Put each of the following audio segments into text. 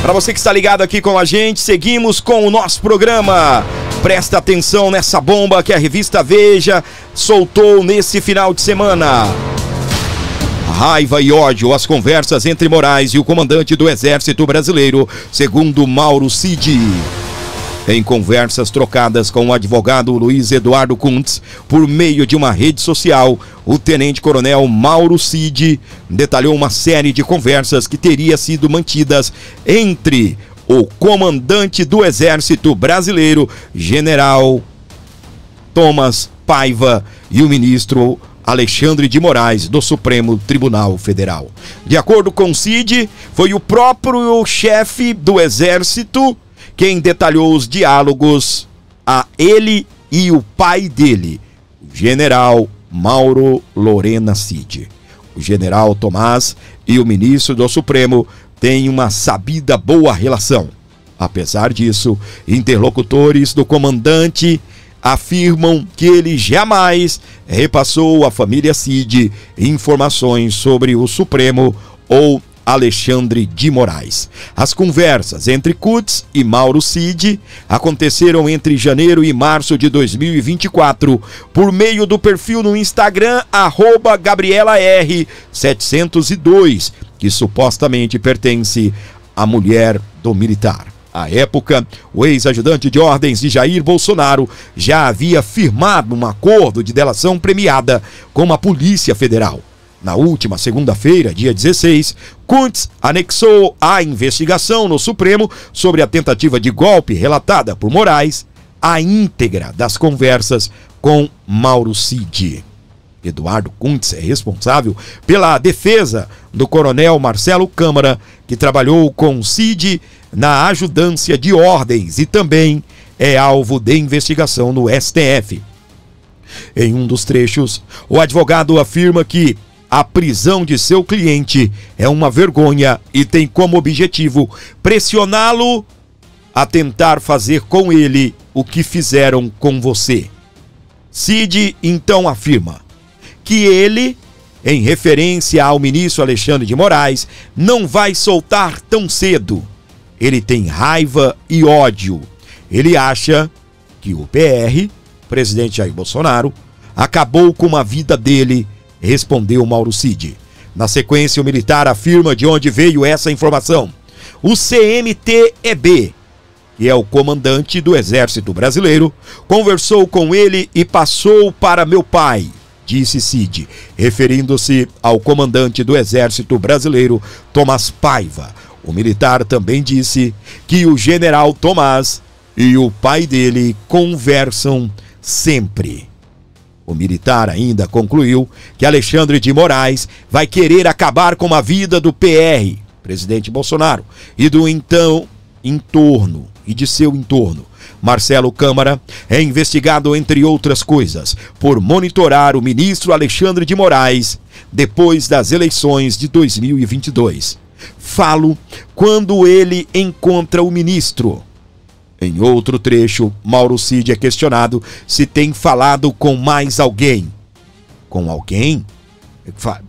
Para você que está ligado aqui com a gente, seguimos com o nosso programa. Presta atenção nessa bomba que a revista Veja soltou nesse final de semana. Raiva e ódio, as conversas entre Moraes e o comandante do Exército Brasileiro, segundo Mauro Cid. Em conversas trocadas com o advogado Luiz Eduardo Kuntz, por meio de uma rede social, o tenente-coronel Mauro Cid detalhou uma série de conversas que teria sido mantidas entre o comandante do Exército Brasileiro, general Thomas Paiva, e o ministro Alexandre de Moraes, do Supremo Tribunal Federal. De acordo com Cid, foi o próprio chefe do Exército quem detalhou os diálogos a ele e o pai dele, o general Mauro Lorena Cid. O general Tomás e o ministro do Supremo têm uma sabida boa relação. Apesar disso, interlocutores do comandante afirmam que ele jamais repassou à família Cid informações sobre o Supremo ou Alexandre de Moraes. As conversas entre Kuntz e Mauro Cid aconteceram entre janeiro e março de 2024 por meio do perfil no Instagram @GabrielaR702, que supostamente pertence à mulher do militar. À época, o ex-ajudante de ordens de Jair Bolsonaro já havia firmado um acordo de delação premiada com a Polícia Federal. Na última segunda-feira, dia 16, Kuntz anexou à investigação no Supremo sobre a tentativa de golpe relatada por Moraes a íntegra das conversas com Mauro Cid. Eduardo Kuntz é responsável pela defesa do coronel Marcelo Câmara, que trabalhou com Cid na ajudância de ordens e também é alvo de investigação no STF. Em um dos trechos, o advogado afirma que a prisão de seu cliente é uma vergonha e tem como objetivo pressioná-lo a tentar fazer com ele o que fizeram com você. Cid então afirma que ele, em referência ao ministro Alexandre de Moraes, não vai soltar tão cedo. Ele tem raiva e ódio. Ele acha que o PR, presidente Jair Bolsonaro, acabou com a vida dele, respondeu Mauro Cid. Na sequência, o militar afirma de onde veio essa informação. O CMTEB, que é o comandante do Exército Brasileiro, conversou com ele e passou para meu pai, disse Cid, referindo-se ao comandante do Exército Brasileiro, Tomás Paiva. O militar também disse que o general Tomás e o pai dele conversam sempre. O militar ainda concluiu que Alexandre de Moraes vai querer acabar com a vida do PR, presidente Bolsonaro, e do então entorno e de seu entorno. Marcelo Câmara é investigado, entre outras coisas, por monitorar o ministro Alexandre de Moraes depois das eleições de 2022. Falo quando ele encontra o ministro. Em outro trecho, Mauro Cid é questionado se tem falado com mais alguém. Com alguém?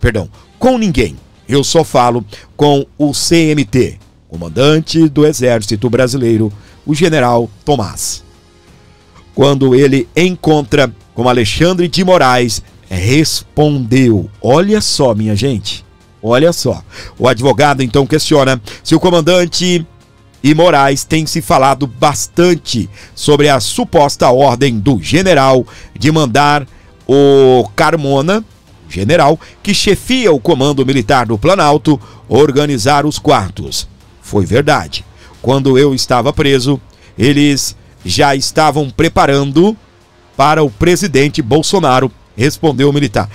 Perdão, com ninguém. Eu só falo com o CMT, comandante do Exército Brasileiro, o general Tomás. Quando ele encontra com Alexandre de Moraes, respondeu. Olha só, minha gente. Olha só. O advogado então questiona se o comandante e Moraes tem se falado bastante sobre a suposta ordem do general de mandar o Carmona, general, que chefia o comando militar do Planalto, organizar os quartos. Foi verdade. Quando eu estava preso, eles já estavam preparando para o presidente Bolsonaro, respondeu o militar.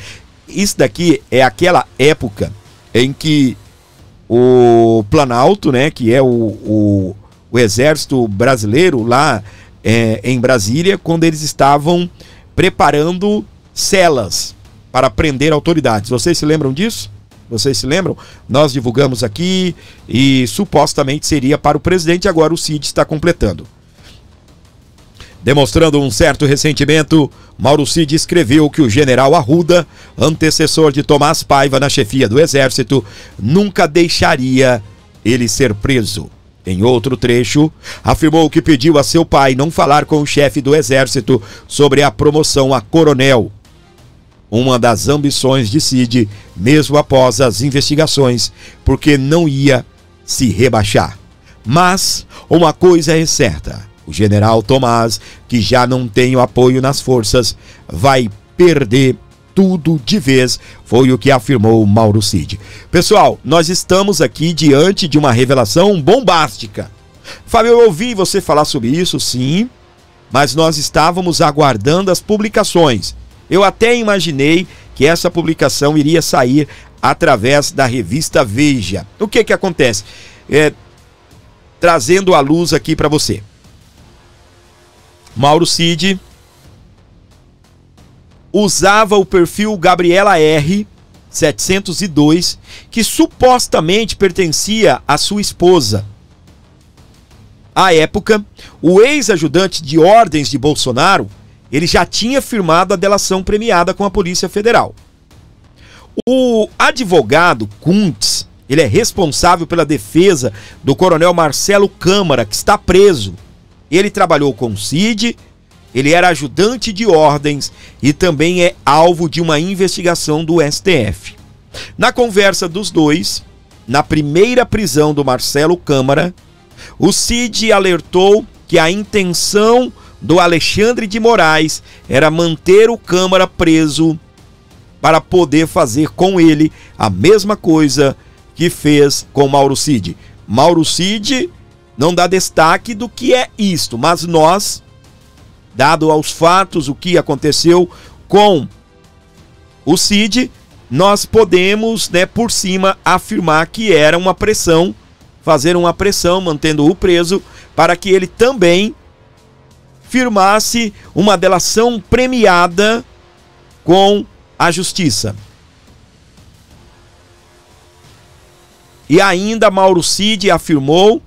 Isso daqui é aquela época em que o Planalto, né, que é o Exército Brasileiro lá em Brasília, quando eles estavam preparando celas para prender autoridades. Vocês se lembram disso? Vocês se lembram? Nós divulgamos aqui e supostamente seria para o presidente, agora o Cid está completando. Demonstrando um certo ressentimento, Mauro Cid escreveu que o general Arruda, antecessor de Tomás Paiva na chefia do Exército, nunca deixaria ele ser preso. Em outro trecho, afirmou que pediu a seu pai não falar com o chefe do exército sobre a promoção a coronel. Uma das ambições de Cid, mesmo após as investigações, porque não ia se rebaixar. Mas uma coisa é certa, o general Tomás, que já não tem o apoio nas forças, vai perder tudo de vez, foi o que afirmou Mauro Cid. Pessoal, nós estamos aqui diante de uma revelação bombástica. Fábio, eu ouvi você falar sobre isso, sim, mas nós estávamos aguardando as publicações. Eu até imaginei que essa publicação iria sair através da revista Veja. O que acontece? Trazendo a luz aqui para você. Mauro Cid usava o perfil Gabriela R. 702, que supostamente pertencia à sua esposa. À época, o ex-ajudante de ordens de Bolsonaro, ele já tinha firmado a delação premiada com a Polícia Federal. O advogado Kuntz, ele é responsável pela defesa do coronel Marcelo Câmara, que está preso. Ele trabalhou com Cid, ele era ajudante de ordens e também é alvo de uma investigação do STF. Na conversa dos dois, na primeira prisão do Marcelo Câmara, o Cid alertou que a intenção do Alexandre de Moraes era manter o Câmara preso para poder fazer com ele a mesma coisa que fez com Mauro Cid. Mauro Cid não dá destaque do que é isto, mas nós, dado aos fatos o que aconteceu com o Cid, nós podemos, por cima, afirmar que era uma pressão, fazer uma pressão, mantendo-o preso, para que ele também firmasse uma delação premiada com a justiça. E ainda Mauro Cid afirmou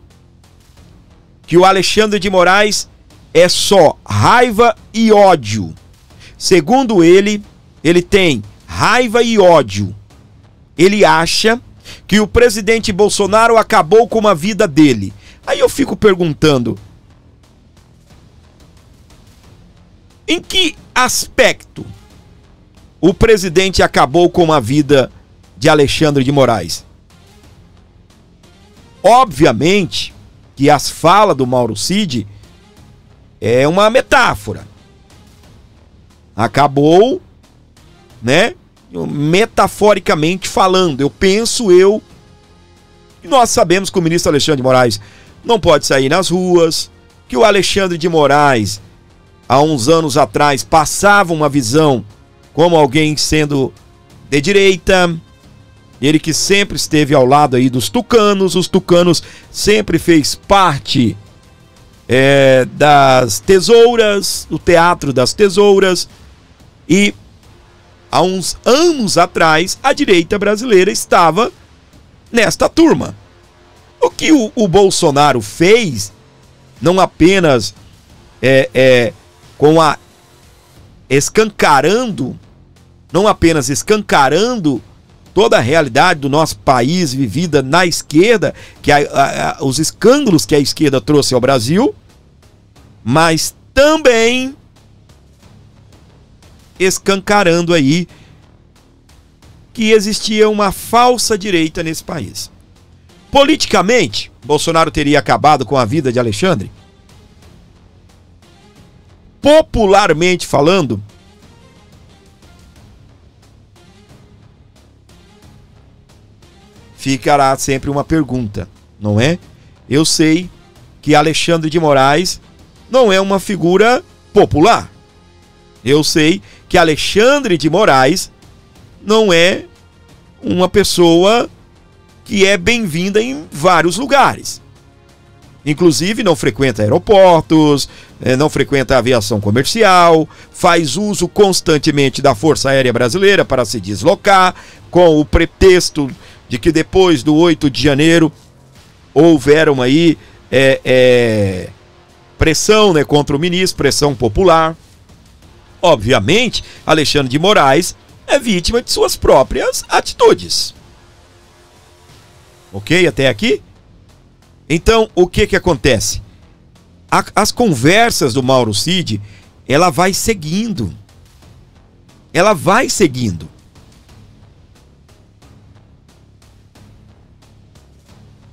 que o Alexandre de Moraes é só raiva e ódio. Segundo ele, ele tem raiva e ódio. Ele acha que o presidente Bolsonaro acabou com a vida dele. Aí eu fico perguntando, em que aspecto o presidente acabou com a vida de Alexandre de Moraes? Obviamente que as falas do Mauro Cid é uma metáfora. Acabou, metaforicamente falando. E nós sabemos que o ministro Alexandre de Moraes não pode sair nas ruas, que o Alexandre de Moraes, há uns anos atrás, passava uma visão como alguém sendo de direita. Ele que sempre esteve ao lado aí dos tucanos, os tucanos sempre fez parte das tesouras, do teatro das tesouras, e há uns anos atrás a direita brasileira estava nesta turma. O que o Bolsonaro fez, não apenas escancarando toda a realidade do nosso país vivida na esquerda, que os escândalos que a esquerda trouxe ao Brasil, mas também escancarando aí que existia uma falsa direita nesse país. Politicamente, Bolsonaro teria acabado com a vida de Alexandre? Popularmente falando, ficará sempre uma pergunta, não é? Eu sei que Alexandre de Moraes não é uma figura popular. Eu sei que Alexandre de Moraes não é uma pessoa que é bem-vinda em vários lugares. Inclusive não frequenta aeroportos, não frequenta aviação comercial, faz uso constantemente da Força Aérea Brasileira para se deslocar, com o pretexto de que depois do 8 de janeiro houveram aí pressão contra o ministro, pressão popular. Obviamente, Alexandre de Moraes é vítima de suas próprias atitudes. Ok? Até aqui? Então, o que acontece? As conversas do Mauro Cid, ela vai seguindo. Ela vai seguindo.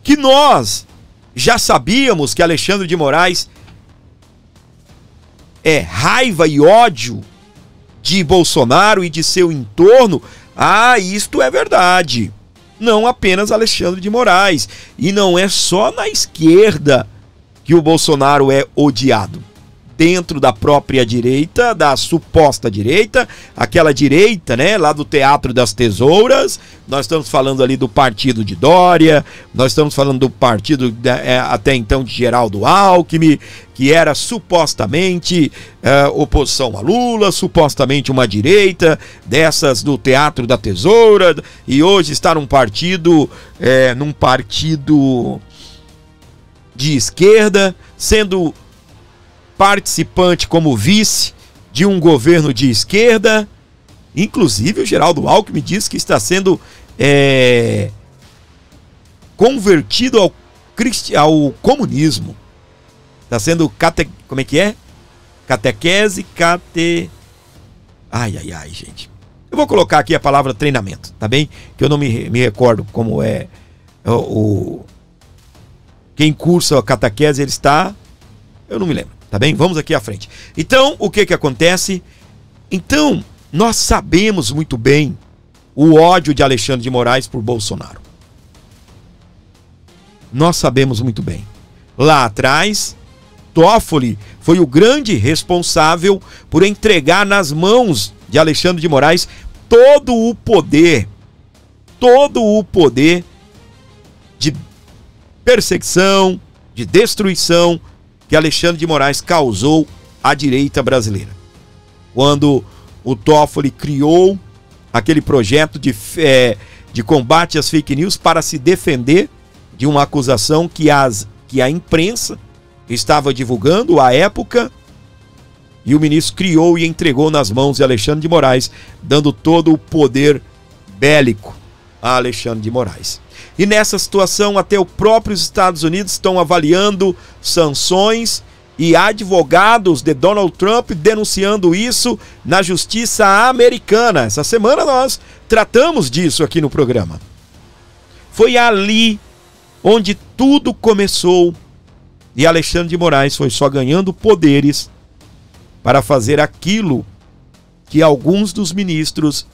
Que nós já sabíamos que Alexandre de Moraes é raiva e ódio de Bolsonaro e de seu entorno. Isto é verdade. Não apenas Alexandre de Moraes. E não é só na esquerda que o Bolsonaro é odiado. Dentro da própria direita, da suposta direita, aquela direita, né, lá do Teatro das Tesouras, nós estamos falando ali do partido de Dória, nós estamos falando do partido até então de Geraldo Alckmin, que era supostamente oposição a Lula, supostamente uma direita dessas do Teatro da Tesoura, e hoje está num partido de esquerda, sendo participante como vice de um governo de esquerda. Inclusive o Geraldo Alckmin diz que está sendo convertido ao comunismo. Está sendo como é que é? Catequese, gente. Eu vou colocar aqui a palavra treinamento, tá bem? Que eu não me recordo como é quem cursa a catequese, ele está... Eu não me lembro. Tá bem? Vamos aqui à frente. Então, o que acontece? Então, nós sabemos muito bem o ódio de Alexandre de Moraes por Bolsonaro. Nós sabemos muito bem. Lá atrás, Toffoli foi o grande responsável por entregar nas mãos de Alexandre de Moraes todo o poder de perseguição, de destruição que Alexandre de Moraes causou à direita brasileira. Quando o Toffoli criou aquele projeto de combate às fake news para se defender de uma acusação que a imprensa estava divulgando à época, e o ministro criou e entregou nas mãos de Alexandre de Moraes, dando todo o poder bélico a Alexandre de Moraes. E nessa situação, até os próprios Estados Unidos estão avaliando sanções, e advogados de Donald Trump denunciando isso na justiça americana. Essa semana nós tratamos disso aqui no programa. Foi ali onde tudo começou, e Alexandre de Moraes foi só ganhando poderes para fazer aquilo que alguns dos ministros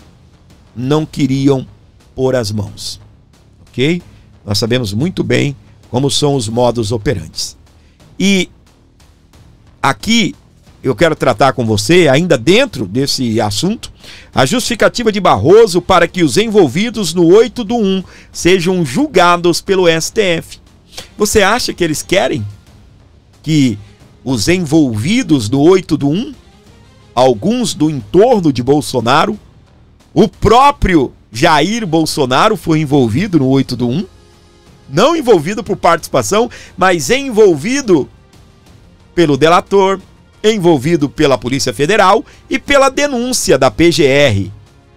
não queriam pôr as mãos. Ok? Nós sabemos muito bem como são os modus operantes. E aqui eu quero tratar com você, ainda dentro desse assunto, a justificativa de Barroso para que os envolvidos no 8/1 sejam julgados pelo STF. Você acha que eles querem que os envolvidos no 8/1, alguns do entorno de Bolsonaro, o próprio Jair Bolsonaro foi envolvido no 8/1, não envolvido por participação, mas envolvido pelo delator, envolvido pela Polícia Federal e pela denúncia da PGR.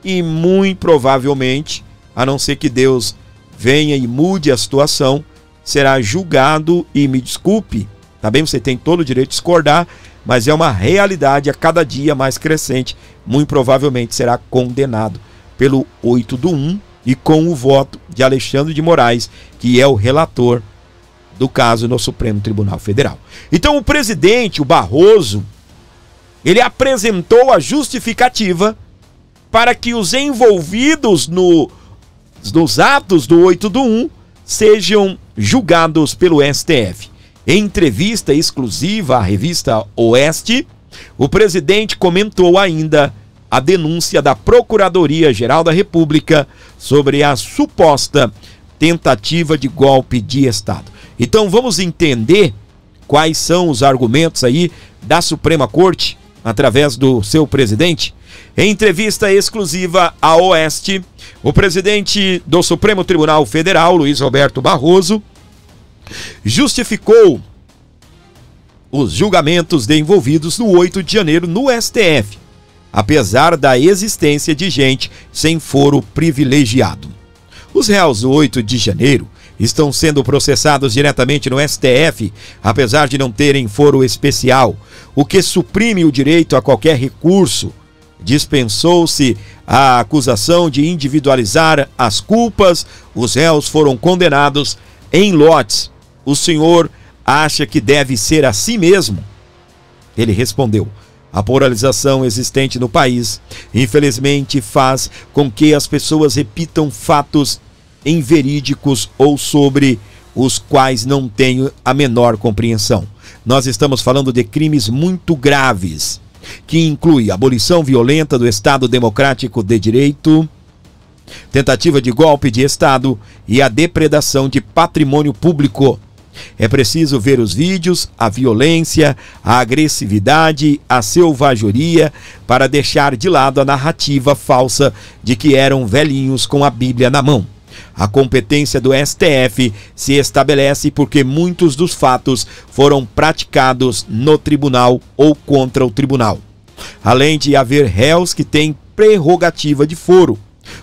E muito provavelmente, a não ser que Deus venha e mude a situação, será julgado, e me desculpe, tá bem? Você tem todo o direito de discordar, mas é uma realidade a cada dia mais crescente. Muito provavelmente será condenado pelo 8/1 e com o voto de Alexandre de Moraes, que é o relator do caso no Supremo Tribunal Federal. Então o presidente, o Barroso, ele apresentou a justificativa para que os envolvidos nos atos do 8/1 sejam julgados pelo STF. Em entrevista exclusiva à revista Oeste, o presidente comentou ainda a denúncia da Procuradoria-Geral da República sobre a suposta tentativa de golpe de Estado. Então vamos entender quais são os argumentos aí da Suprema Corte através do seu presidente. Em entrevista exclusiva à Oeste, o presidente do Supremo Tribunal Federal, Luiz Roberto Barroso, justificou os julgamentos de envolvidos no 8 de janeiro no STF, apesar da existência de gente sem foro privilegiado. Os réus do 8 de janeiro estão sendo processados diretamente no STF, apesar de não terem foro especial, o que suprime o direito a qualquer recurso. Dispensou-se a acusação de individualizar as culpas, os réus foram condenados em lotes. O senhor acha que deve ser assim mesmo? Ele respondeu: a polarização existente no país, infelizmente, faz com que as pessoas repitam fatos inverídicos ou sobre os quais não tenho a menor compreensão. Nós estamos falando de crimes muito graves, que inclui a abolição violenta do Estado Democrático de Direito, tentativa de golpe de Estado e a depredação de patrimônio público. É preciso ver os vídeos, a violência, a agressividade, a selvageria, para deixar de lado a narrativa falsa de que eram velhinhos com a Bíblia na mão. A competência do STF se estabelece porque muitos dos fatos foram praticados no tribunal ou contra o tribunal, além de haver réus que têm prerrogativa de foro.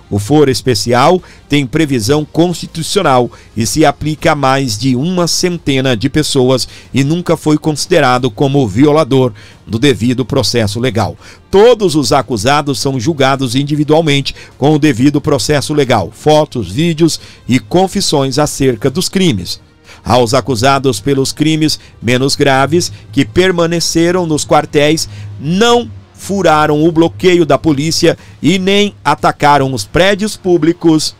O foro especial tem previsão constitucional e se aplica a mais de 100 de pessoas e nunca foi considerado como violador do devido processo legal. Todos os acusados são julgados individualmente com o devido processo legal, fotos, vídeos e confissões acerca dos crimes. Aos acusados pelos crimes menos graves que permaneceram nos quartéis, não furaram o bloqueio da polícia e nem atacaram os prédios públicos.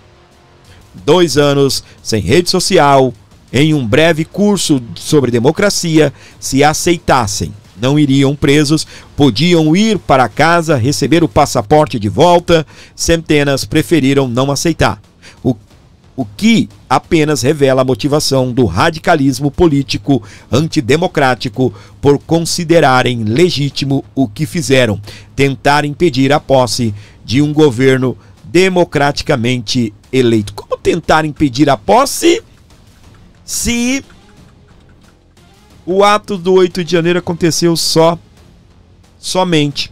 2 anos sem rede social, em um breve curso sobre democracia, se aceitassem, não iriam presos, podiam ir para casa, receber o passaporte de volta. Centenas preferiram não aceitar, o que apenas revela a motivação do radicalismo político antidemocrático por considerarem legítimo o que fizeram, tentar impedir a posse de um governo democraticamente eleito. Como tentar impedir a posse se o ato do 8 de janeiro aconteceu somente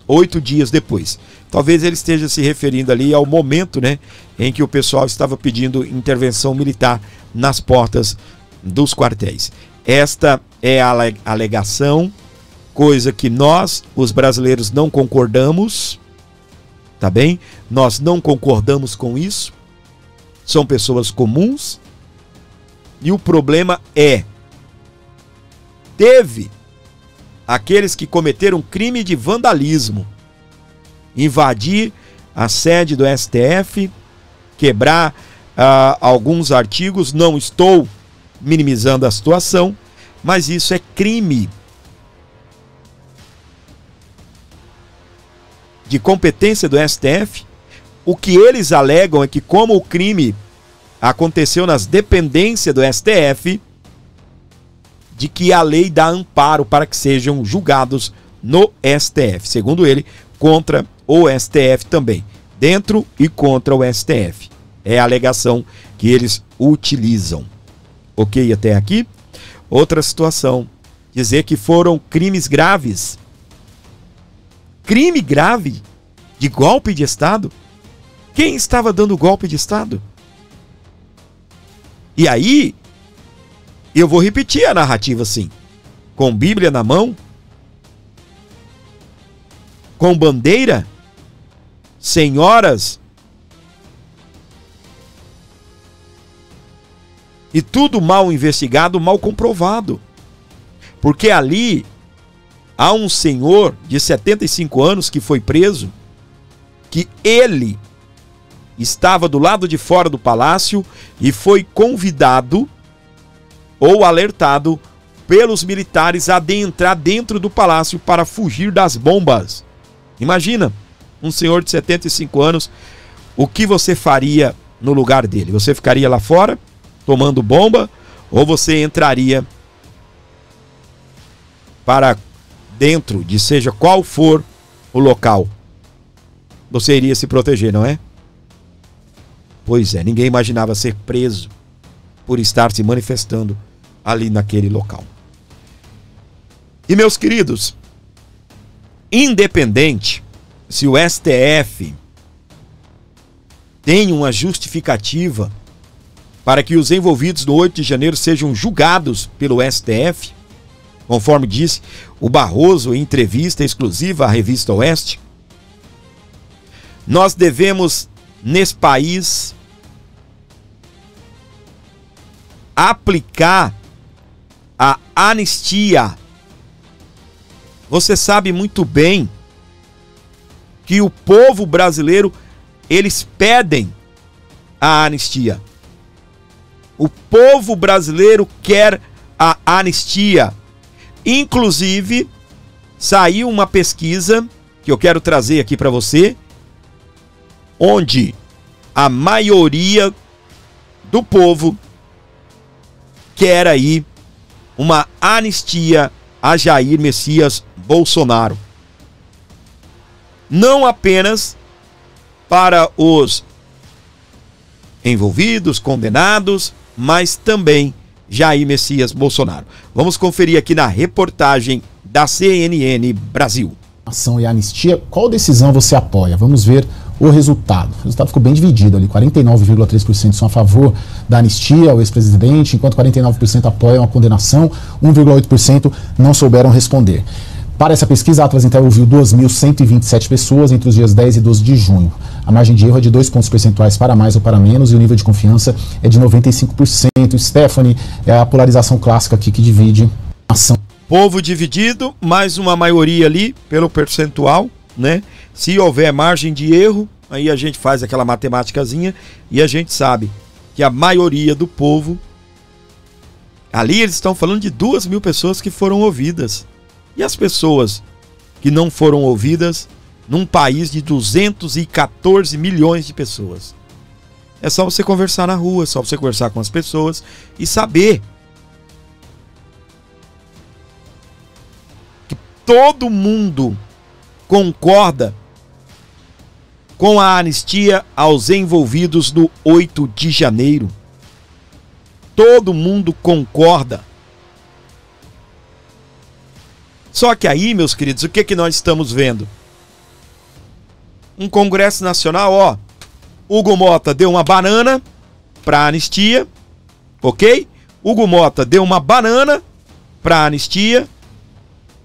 8 dias depois? Talvez ele esteja se referindo ali ao momento, né, em que o pessoal estava pedindo intervenção militar nas portas dos quartéis. Esta é a alegação, coisa que nós, os brasileiros, não concordamos, tá bem? Nós não concordamos com isso. São pessoas comuns. E o problema teve aqueles que cometeram crime de vandalismo, invadir a sede do STF, quebrar alguns artigos. Não estou minimizando a situação, mas isso é crime de competência do STF. O que eles alegam é que, como o crime aconteceu nas dependências do STF, de que a lei dá amparo para que sejam julgados no STF, segundo ele, contra o STF também, dentro e contra o STF. É a alegação que eles utilizam. Ok, até aqui? Outra situação, dizer que foram crimes graves. Crime grave de golpe de Estado? Quem estava dando golpe de Estado? E aí, eu vou repetir a narrativa assim, com Bíblia na mão, com bandeira, senhoras, e tudo mal investigado, mal comprovado. Porque ali há um senhor de 75 anos que foi preso, que ele estava do lado de fora do palácio e foi convidado ou alertado pelos militares a adentrar dentro do palácio para fugir das bombas. Imagina, um senhor de 75 anos, o que você faria no lugar dele? Você ficaria lá fora, tomando bomba, ou você entraria para dentro de seja qual for o local? Você iria se proteger, não é? Pois é, ninguém imaginava ser preso por estar se manifestando ali naquele local. E, meus queridos, independente se o STF tem uma justificativa para que os envolvidos no 8 de janeiro sejam julgados pelo STF, conforme disse o Barroso em entrevista exclusiva à revista Oeste. Nós devemos, nesse país, aplicar a anistia. Você sabe muito bem que o povo brasileiro, eles pedem a anistia. O povo brasileiro quer a anistia. Inclusive, saiu uma pesquisa que eu quero trazer aqui para você, onde a maioria do povo quer aí uma anistia a Jair Messias Bolsonaro. Não apenas para os envolvidos, condenados, mas também Jair Messias Bolsonaro. Vamos conferir aqui na reportagem da CNN Brasil. Ação e anistia, qual decisão você apoia? Vamos ver o resultado. O resultado ficou bem dividido ali, 49,3% são a favor da anistia ao ex-presidente, enquanto 49% apoiam a condenação, 1,8% não souberam responder. Para essa pesquisa, a Atlas Intel ouviu 2.127 pessoas entre os dias 10 e 12 de junho. A margem de erro é de 2 pontos percentuais para mais ou para menos e o nível de confiança é de 95%. Stephanie, é a polarização clássica aqui que divide a ação. Povo dividido, mais uma maioria ali pelo percentual, né? Se houver margem de erro, aí a gente faz aquela matemáticazinha e a gente sabe que a maioria do povo, ali eles estão falando de 2.000 pessoas que foram ouvidas. E as pessoas que não foram ouvidas num país de 214 milhões de pessoas? É só você conversar na rua, é só você conversar com as pessoas e saber que todo mundo concorda com a anistia aos envolvidos no 8 de janeiro. Todo mundo concorda. Só que aí, meus queridos, o que nós estamos vendo? Um Congresso Nacional, ó, Hugo Mota deu uma banana para anistia, ok? Hugo Mota deu uma banana para anistia.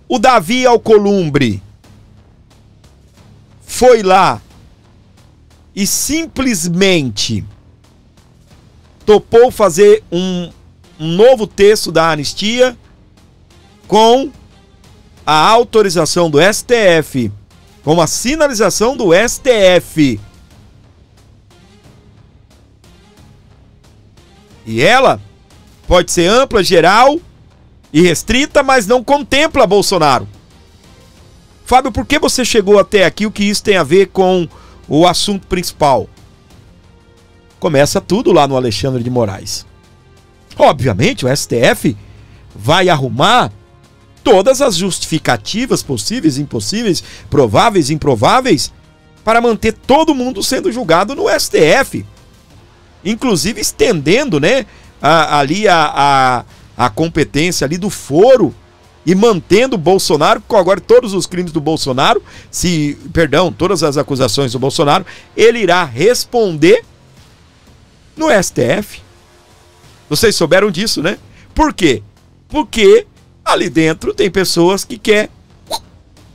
O Davi Alcolumbre foi lá e simplesmente topou fazer um novo texto da anistia com a autorização do STF, com a sinalização do STF. E ela pode ser ampla, geral e restrita, mas não contempla Bolsonaro. Fábio, por que você chegou até aqui? O que isso tem a ver com o assunto principal? Começa tudo lá no Alexandre de Moraes. Obviamente, o STF vai arrumar todas as justificativas possíveis, impossíveis, prováveis, improváveis, para manter todo mundo sendo julgado no STF. Inclusive estendendo, né, a competência ali do foro e mantendo o Bolsonaro, com agora todos os crimes do Bolsonaro, todas as acusações do Bolsonaro, ele irá responder no STF. Vocês souberam disso, né? Por quê? Porque ali dentro tem pessoas que querem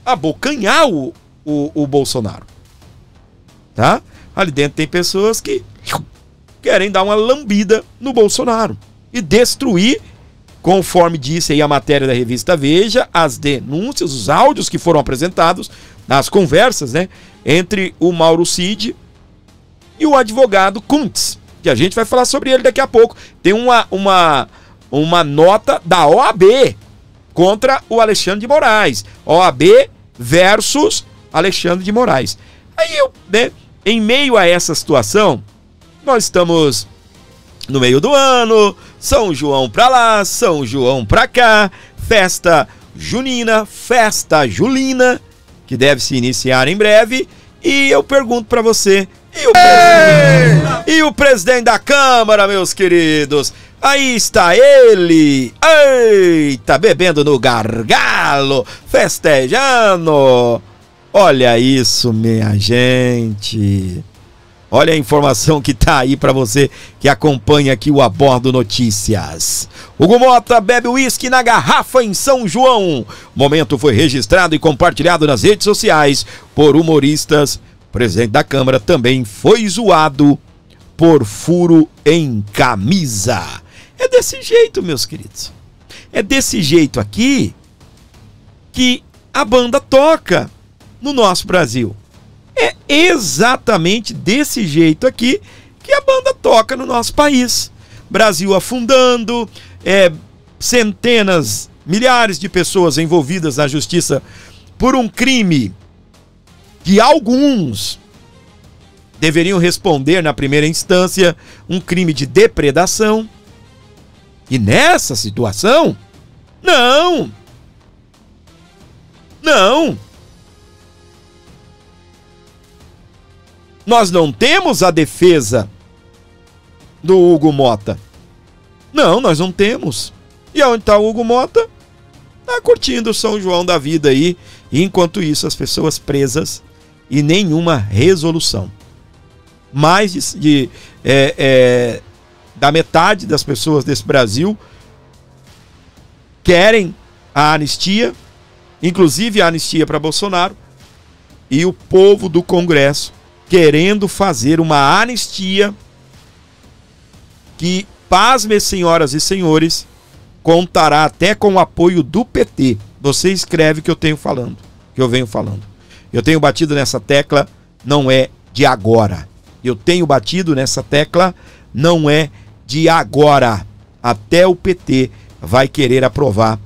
abocanhar o Bolsonaro. Tá? Ali dentro tem pessoas que querem dar uma lambida no Bolsonaro e destruir, conforme disse aí a matéria da revista Veja, as denúncias, os áudios que foram apresentados, nas conversas, né, entre o Mauro Cid e o advogado Kuntz, que a gente vai falar sobre ele daqui a pouco. Tem uma nota da OAB contra o Alexandre de Moraes. OAB versus Alexandre de Moraes. Aí em meio a essa situação, nós estamos no meio do ano, São João pra lá, São João pra cá, festa junina, festa julina, que deve se iniciar em breve. E eu pergunto pra você, e o presidente da Câmara, meus queridos? Aí está ele, eita, bebendo no gargalo, festejando. Olha isso, minha gente. Olha a informação que tá aí para você que acompanha aqui o Abordo Notícias. Hugo Mota bebe uísque na garrafa em São João. O momento foi registrado e compartilhado nas redes sociais por humoristas. O presidente da Câmara também foi zoado por furo em camisa. É desse jeito, meus queridos. É desse jeito aqui que a banda toca no nosso Brasil. É exatamente desse jeito aqui que a banda toca no nosso país. Brasil afundando, centenas, milhares de pessoas envolvidas na justiça por um crime que alguns deveriam responder na primeira instância, um crime de depredação. E nessa situação, não. Nós não temos a defesa do Hugo Mota. Não, nós não temos. E onde está o Hugo Mota? Está curtindo o São João da vida aí. E enquanto isso, as pessoas presas e nenhuma resolução. Mais da metade das pessoas desse Brasil querem a anistia, inclusive a anistia para Bolsonaro, e o povo do Congresso querendo fazer uma anistia que, pasmem, senhoras e senhores, contará até com o apoio do PT. Você escreve que eu venho falando. Eu tenho batido nessa tecla, não é de agora. Eu tenho batido nessa tecla, não é de agora. Até o PT vai querer aprovar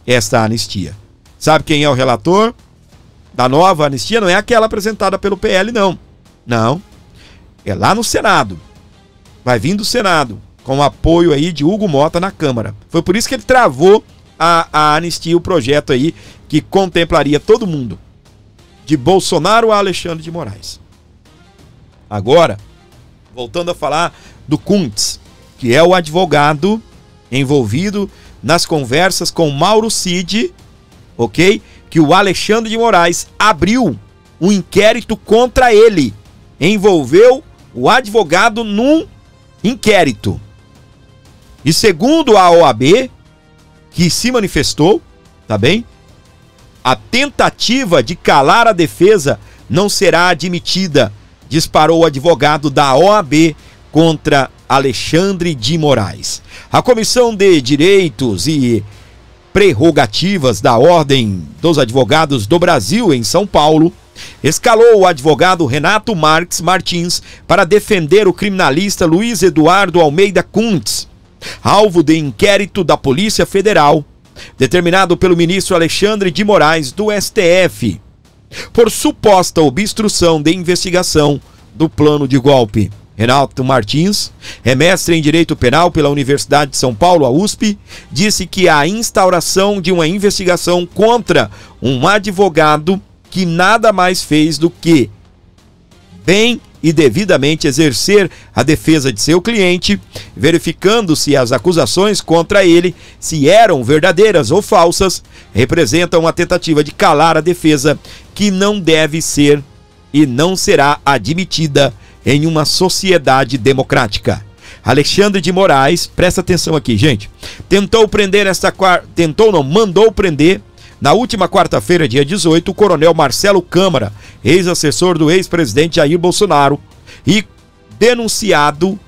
esta anistia. Sabe quem é o relator da nova anistia? Não é aquela apresentada pelo PL, não. Não. É lá no Senado. Vai vir do Senado, com o apoio aí de Hugo Mota na Câmara. Foi por isso que ele travou a anistia, o projeto aí, que contemplaria todo mundo. De Bolsonaro a Alexandre de Moraes. Agora, voltando a falar do Kuntz, que é o advogado envolvido nas conversas com Mauro Cid, ok? Que o Alexandre de Moraes abriu um inquérito contra ele. Envolveu o advogado num inquérito. E segundo a OAB, que se manifestou, tá bem? A tentativa de calar a defesa não será admitida, disparou o advogado da OAB contra Alexandre de Moraes. A Comissão de Direitos e Prerrogativas da Ordem dos Advogados do Brasil, em São Paulo, escalou o advogado Renato Marques Martins para defender o criminalista Luiz Eduardo Almeida Kuntz, alvo de inquérito da Polícia Federal, determinado pelo ministro Alexandre de Moraes do STF, por suposta obstrução de investigação do plano de golpe. Renato Martins, é mestre em Direito Penal pela Universidade de São Paulo, a USP, disse que a instauração de uma investigação contra um advogado que nada mais fez do que bem e devidamente exercer a defesa de seu cliente, verificando se as acusações contra ele, se eram verdadeiras ou falsas, representam uma tentativa de calar a defesa que não deve ser e não será admitida em uma sociedade democrática. Alexandre de Moraes, presta atenção aqui, gente, mandou prender na última quarta-feira, dia 18, o coronel Marcelo Câmara, ex-assessor do ex-presidente Jair Bolsonaro e denunciado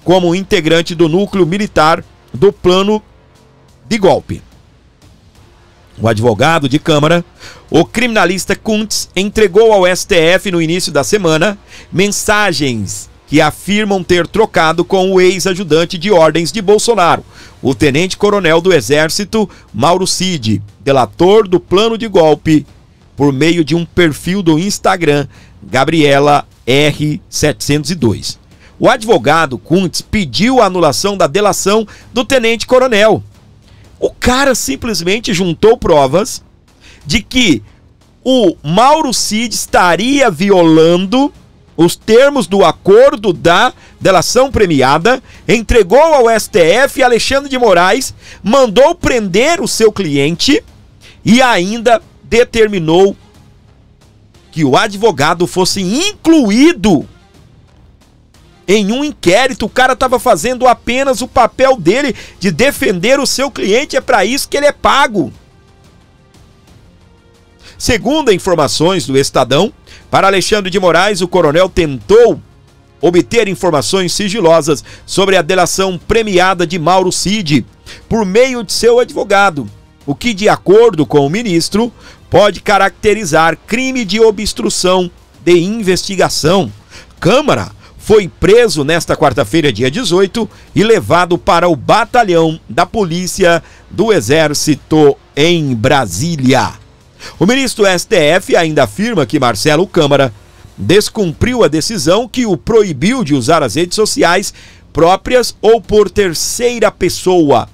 como integrante do núcleo militar do plano de golpe. O advogado de Câmara, o criminalista Kuntz, entregou ao STF no início da semana mensagens que afirmam ter trocado com o ex-ajudante de ordens de Bolsonaro, o tenente-coronel do Exército Mauro Cid, delator do plano de golpe, por meio de um perfil do Instagram, Gabriela R702. O advogado Kuntz pediu a anulação da delação do tenente-coronel. O cara simplesmente juntou provas de que o Mauro Cid estaria violando os termos do acordo da delação premiada, entregou ao STF. Alexandre de Moraes mandou prender o seu cliente e ainda determinou que o advogado fosse incluído em um inquérito. O cara estava fazendo apenas o papel dele de defender o seu cliente. É para isso que ele é pago. Segundo informações do Estadão, para Alexandre de Moraes, o coronel tentou obter informações sigilosas sobre a delação premiada de Mauro Cid por meio de seu advogado, o que, de acordo com o ministro, pode caracterizar crime de obstrução de investigação. Câmara foi preso nesta quarta-feira, dia 18, e levado para o batalhão da Polícia do Exército em Brasília. O ministro STF ainda afirma que Marcelo Câmara descumpriu a decisão que o proibiu de usar as redes sociais próprias ou por terceira pessoa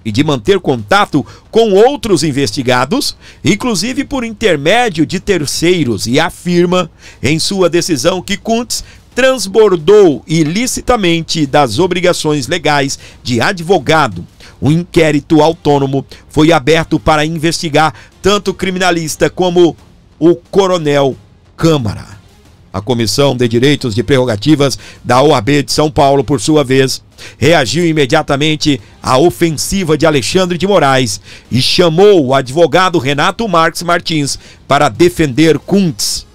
e de manter contato com outros investigados, inclusive por intermédio de terceiros, e afirma em sua decisão que Kuntz transbordou ilicitamente das obrigações legais de advogado. Um inquérito autônomo foi aberto para investigar tanto o criminalista como o coronel Câmara. A Comissão de Direitos e Prerrogativas da OAB de São Paulo, por sua vez, reagiu imediatamente à ofensiva de Alexandre de Moraes e chamou o advogado Renato Marques Martins para defender Kuntz.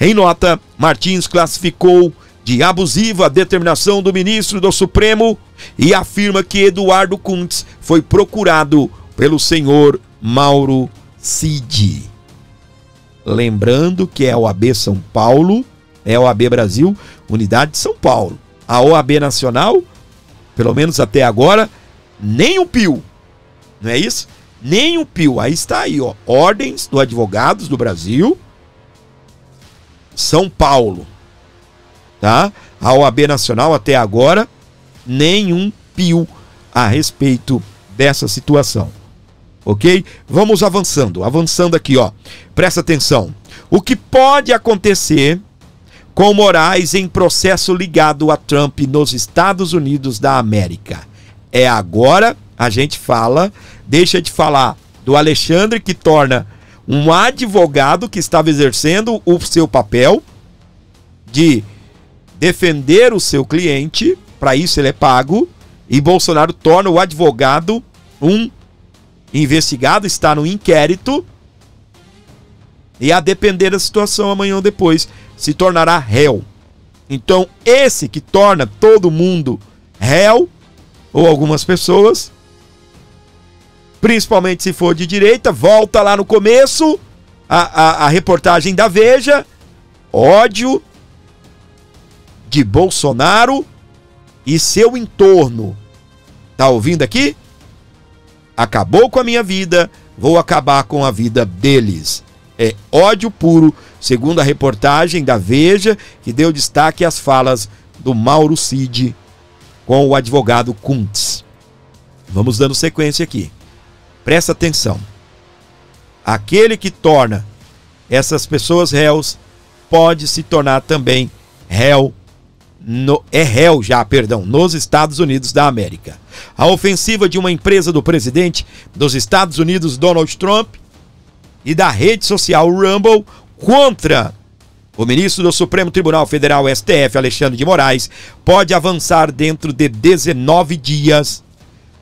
Em nota, Martins classificou de abusiva a determinação do ministro do Supremo e afirma que Eduardo Kuntz foi procurado pelo senhor Mauro Cid. Lembrando que é a OAB São Paulo, é a OAB Brasil, unidade de São Paulo. A OAB Nacional, pelo menos até agora, nem um pio. Não é isso? Nem um pio. Aí está aí, ó. Ordens do Advogados do Brasil, São Paulo. Tá? A OAB Nacional até agora, nenhum pio a respeito dessa situação. Ok? Vamos avançando aqui, ó. Presta atenção. O que pode acontecer com Moraes em processo ligado a Trump nos Estados Unidos da América? É agora a gente fala, deixa de falar do Alexandre, que torna um advogado que estava exercendo o seu papel de defender o seu cliente, para isso ele é pago, e Bolsonaro torna o advogado um investigado, está no inquérito, e a depender da situação, amanhã ou depois, se tornará réu. Então, esse que torna todo mundo réu, ou algumas pessoas, principalmente se for de direita, volta lá no começo, a reportagem da Veja, ódio de Bolsonaro e seu entorno. Tá ouvindo aqui? Acabou com a minha vida, vou acabar com a vida deles. É ódio puro, segundo a reportagem da Veja, que deu destaque às falas do Mauro Cid com o advogado Kuntz. Vamos dando sequência aqui. Presta atenção. Aquele que torna essas pessoas réus pode se tornar também réu, nos Estados Unidos da América. A ofensiva de uma empresa do presidente dos Estados Unidos, Donald Trump, e da rede social Rumble contra o ministro do Supremo Tribunal Federal, STF, Alexandre de Moraes, pode avançar dentro de 19 dias,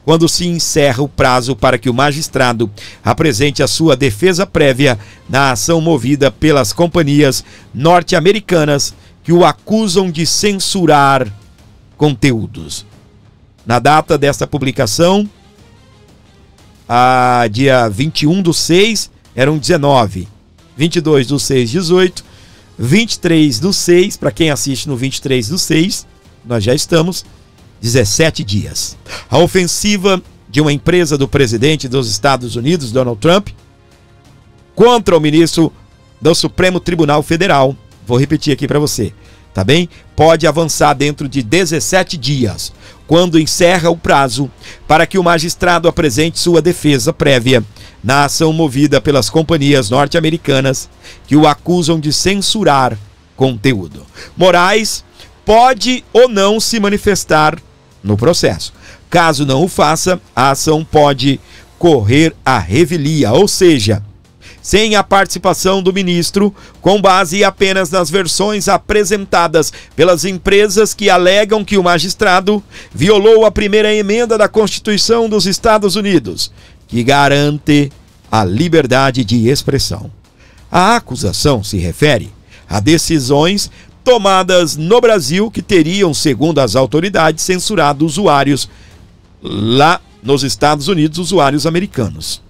quando se encerra o prazo para que o magistrado apresente a sua defesa prévia na ação movida pelas companhias norte-americanas que o acusam de censurar conteúdos. Na data desta publicação, dia 21/6, eram 19, 22/6, 18, 23/6, para quem assiste no 23/6, nós já estamos 17 dias. A ofensiva de uma empresa do presidente dos Estados Unidos, Donald Trump, contra o ministro do Supremo Tribunal Federal, vou repetir aqui para você, tá bem? Pode avançar dentro de 17 dias, quando encerra o prazo para que o magistrado apresente sua defesa prévia na ação movida pelas companhias norte-americanas que o acusam de censurar conteúdo. Moraes pode ou não se manifestar no processo. Caso não o faça, a ação pode correr à revelia, ou seja, sem a participação do ministro, com base apenas nas versões apresentadas pelas empresas que alegam que o magistrado violou a primeira emenda da Constituição dos Estados Unidos, que garante a liberdade de expressão. A acusação se refere a decisões tomadas no Brasil que teriam, segundo as autoridades, censurado usuários lá nos Estados Unidos, usuários americanos.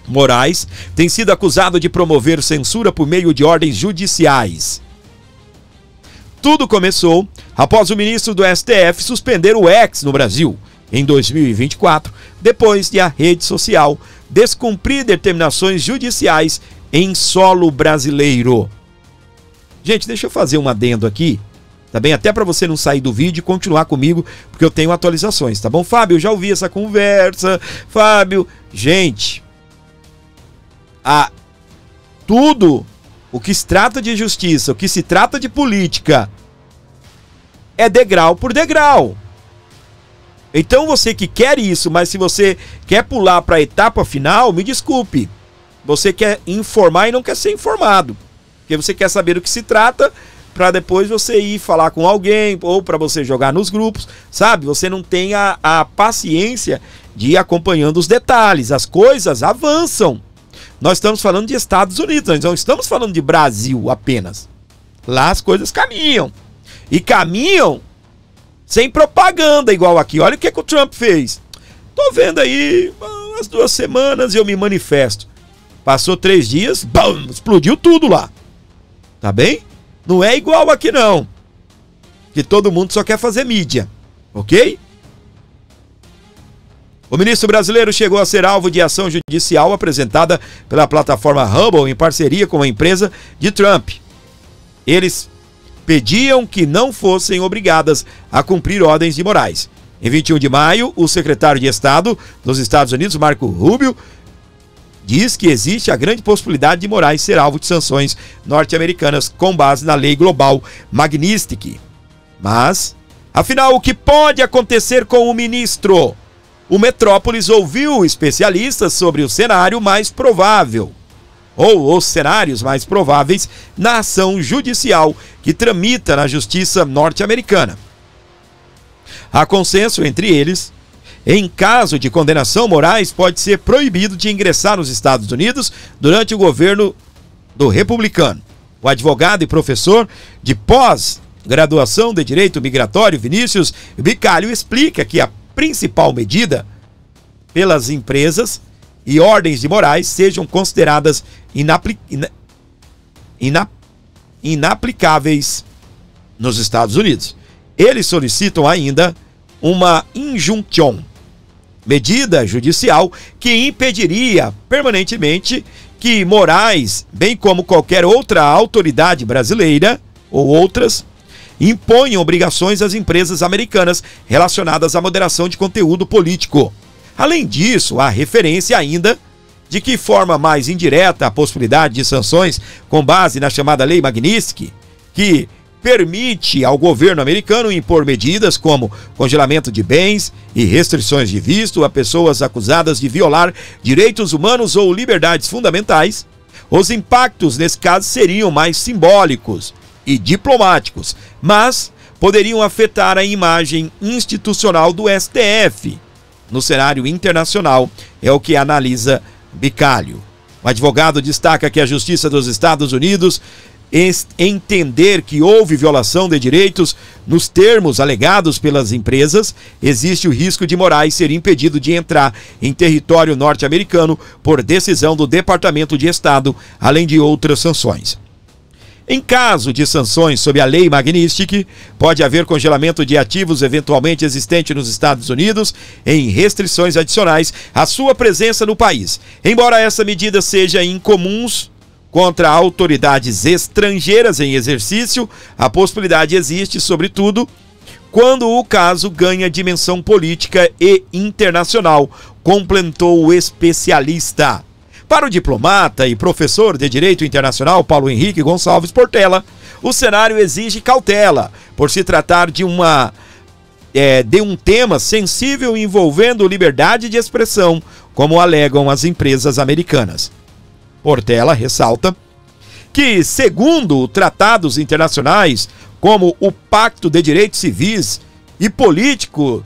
Moraes tem sido acusado de promover censura por meio de ordens judiciais. Tudo começou após o ministro do STF suspender o X no Brasil em 2024, depois de a rede social descumprir determinações judiciais em solo brasileiro. Gente, deixa eu fazer um adendo aqui, tá bem? Até para você não sair do vídeo e continuar comigo, porque eu tenho atualizações, tá bom? Fábio, eu já ouvi essa conversa. Fábio, gente, tudo o que se trata de justiça, o que se trata de política, é degrau por degrau. Então você que quer isso, mas se você quer pular para a etapa final, me desculpe. Você quer informar e não quer ser informado. Porque você quer saber do que se trata, para depois você ir falar com alguém, ou para você jogar nos grupos, sabe? Você não tem a paciência de ir acompanhando os detalhes. As coisas avançam. Nós estamos falando de Estados Unidos, nós não estamos falando de Brasil apenas. Lá as coisas caminham. E caminham sem propaganda igual aqui. Olha o que o Trump fez. Tô vendo aí, umas 2 semanas e eu me manifesto. Passou 3 dias, bam, explodiu tudo lá. Tá bem? Não é igual aqui não. Que todo mundo só quer fazer mídia. Ok? O ministro brasileiro chegou a ser alvo de ação judicial apresentada pela plataforma Hubble em parceria com a empresa de Trump. Eles pediam que não fossem obrigadas a cumprir ordens de Moraes. Em 21 de maio, o secretário de Estado dos Estados Unidos, Marco Rubio, diz que existe a grande possibilidade de Moraes ser alvo de sanções norte-americanas com base na lei global Magnitsky. Mas, afinal, o que pode acontecer com o ministro? O Metrópolis ouviu especialistas sobre o cenário mais provável, ou os cenários mais prováveis, na ação judicial que tramita na justiça norte-americana. Há consenso entre eles. Em caso de condenação, Moraes pode ser proibido de ingressar nos Estados Unidos durante o governo do republicano. O advogado e professor de pós-graduação de Direito Migratório, Vinícius Bicalho, explica que a principal medida pelas empresas e ordens de Moraes sejam consideradas inaplicáveis nos Estados Unidos. Eles solicitam ainda uma injunção, medida judicial que impediria permanentemente que Moraes, bem como qualquer outra autoridade brasileira ou outras, imponham obrigações às empresas americanas relacionadas à moderação de conteúdo político. Além disso, há referência ainda de que forma mais indireta a possibilidade de sanções com base na chamada Lei Magnitsky, que permite ao governo americano impor medidas como congelamento de bens e restrições de visto a pessoas acusadas de violar direitos humanos ou liberdades fundamentais. Os impactos nesse caso seriam mais simbólicos e diplomáticos, mas poderiam afetar a imagem institucional do STF no cenário internacional, é o que analisa Bicalho. O advogado destaca que a Justiça dos Estados Unidos entender que houve violação de direitos nos termos alegados pelas empresas, existe o risco de Moraes ser impedido de entrar em território norte-americano por decisão do Departamento de Estado, além de outras sanções. Em caso de sanções sob a Lei Magnitsky, pode haver congelamento de ativos eventualmente existentes nos Estados Unidos em restrições adicionais à sua presença no país. Embora essa medida seja incomum contra autoridades estrangeiras em exercício, a possibilidade existe, sobretudo, quando o caso ganha dimensão política e internacional, completou o especialista. Para o diplomata e professor de Direito Internacional Paulo Henrique Gonçalves Portela, o cenário exige cautela, por se tratar de um tema sensível envolvendo liberdade de expressão, como alegam as empresas americanas. Portela ressalta que, segundo tratados internacionais, como o Pacto de Direitos Civis e Políticos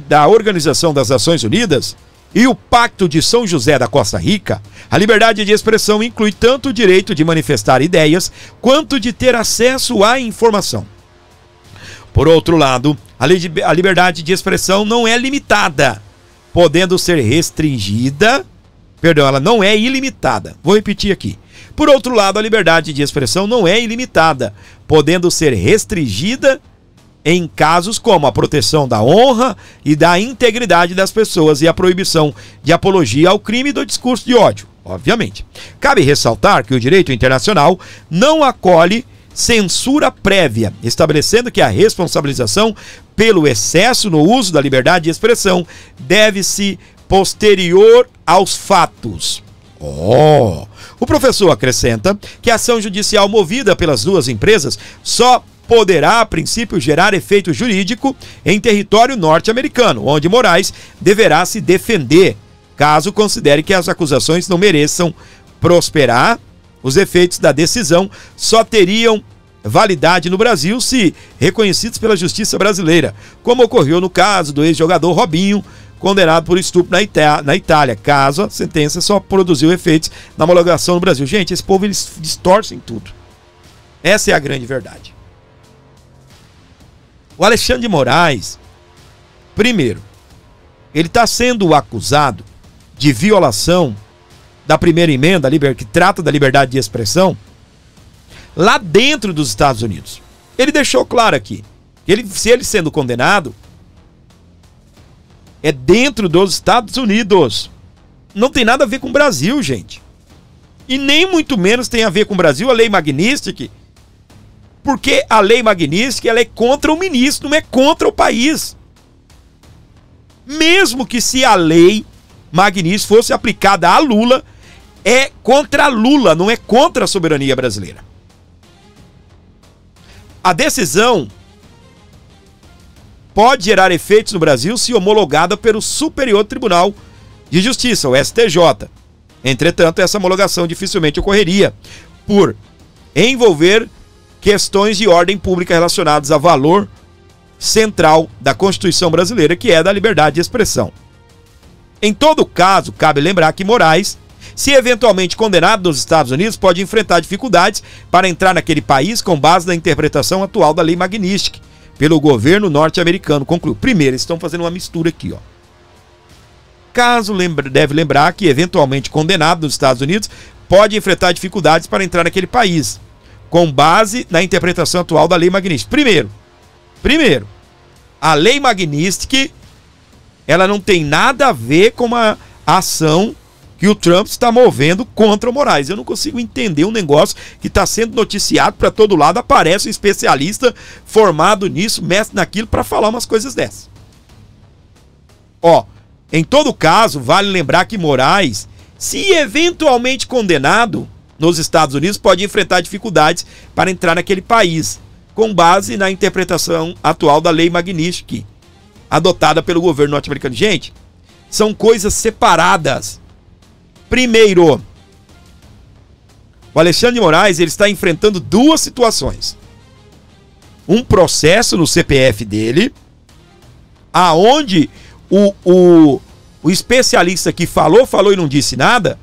da Organização das Nações Unidas e o Pacto de São José da Costa Rica, a liberdade de expressão inclui tanto o direito de manifestar ideias quanto de ter acesso à informação. Por outro lado, a liberdade de expressão não é limitada, podendo ser restringida. Perdão, ela não é ilimitada. Vou repetir aqui. Por outro lado, a liberdade de expressão não é ilimitada, podendo ser restringida em casos como a proteção da honra e da integridade das pessoas e a proibição de apologia ao crime e do discurso de ódio, obviamente. Cabe ressaltar que o direito internacional não acolhe censura prévia, estabelecendo que a responsabilização pelo excesso no uso da liberdade de expressão deve-se posterior aos fatos. O professor acrescenta que a ação judicial movida pelas duas empresas só poderá, a princípio, gerar efeito jurídico em território norte-americano, onde Moraes deverá se defender, caso considere que as acusações não mereçam prosperar. Os efeitos da decisão só teriam validade no Brasil se reconhecidos pela justiça brasileira, como ocorreu no caso do ex-jogador Robinho, condenado por estupro na Itália, caso a sentença só produziu efeitos na homologação no Brasil. Gente, esse povo, eles distorcem tudo. Essa é a grande verdade. O Alexandre de Moraes, primeiro, ele está sendo acusado de violação da primeira emenda, que trata da liberdade de expressão, lá dentro dos Estados Unidos. Ele deixou claro aqui, que se ele sendo condenado, é dentro dos Estados Unidos. Não tem nada a ver com o Brasil, gente. E nem muito menos tem a ver com o Brasil a lei Magnitsky, porque a lei Magnitsky, ela é contra o ministro, não é contra o país. Mesmo que se a lei Magnitsky fosse aplicada a Lula, é contra Lula, não é contra a soberania brasileira. A decisão pode gerar efeitos no Brasil se homologada pelo Superior Tribunal de Justiça, o STJ. Entretanto, essa homologação dificilmente ocorreria por envolver questões de ordem pública relacionadas ao valor central da Constituição brasileira, que é da liberdade de expressão. Em todo caso, cabe lembrar que Moraes, se eventualmente condenado nos Estados Unidos, pode enfrentar dificuldades para entrar naquele país com base na interpretação atual da lei Magnitsky pelo governo norte-americano. Concluiu. Primeiro, eles estão fazendo uma mistura aqui, ó. Deve lembrar que, eventualmente condenado nos Estados Unidos, pode enfrentar dificuldades para entrar naquele país, com base na interpretação atual da lei Magnitsky. Primeiro, a lei Magnitsky, ela não tem nada a ver com a ação que o Trump está movendo contra o Moraes. Eu não consigo entender um negócio que está sendo noticiado para todo lado, aparece um especialista formado nisso, mestre naquilo, para falar umas coisas dessas. Em todo caso, vale lembrar que Moraes, se eventualmente condenado nos Estados Unidos, pode enfrentar dificuldades para entrar naquele país, com base na interpretação atual da lei Magnitsky, adotada pelo governo norte-americano. Gente, são coisas separadas. Primeiro, o Alexandre de Moraes, ele está enfrentando duas situações. Um processo no CPF dele, aonde o especialista que falou e não disse nada,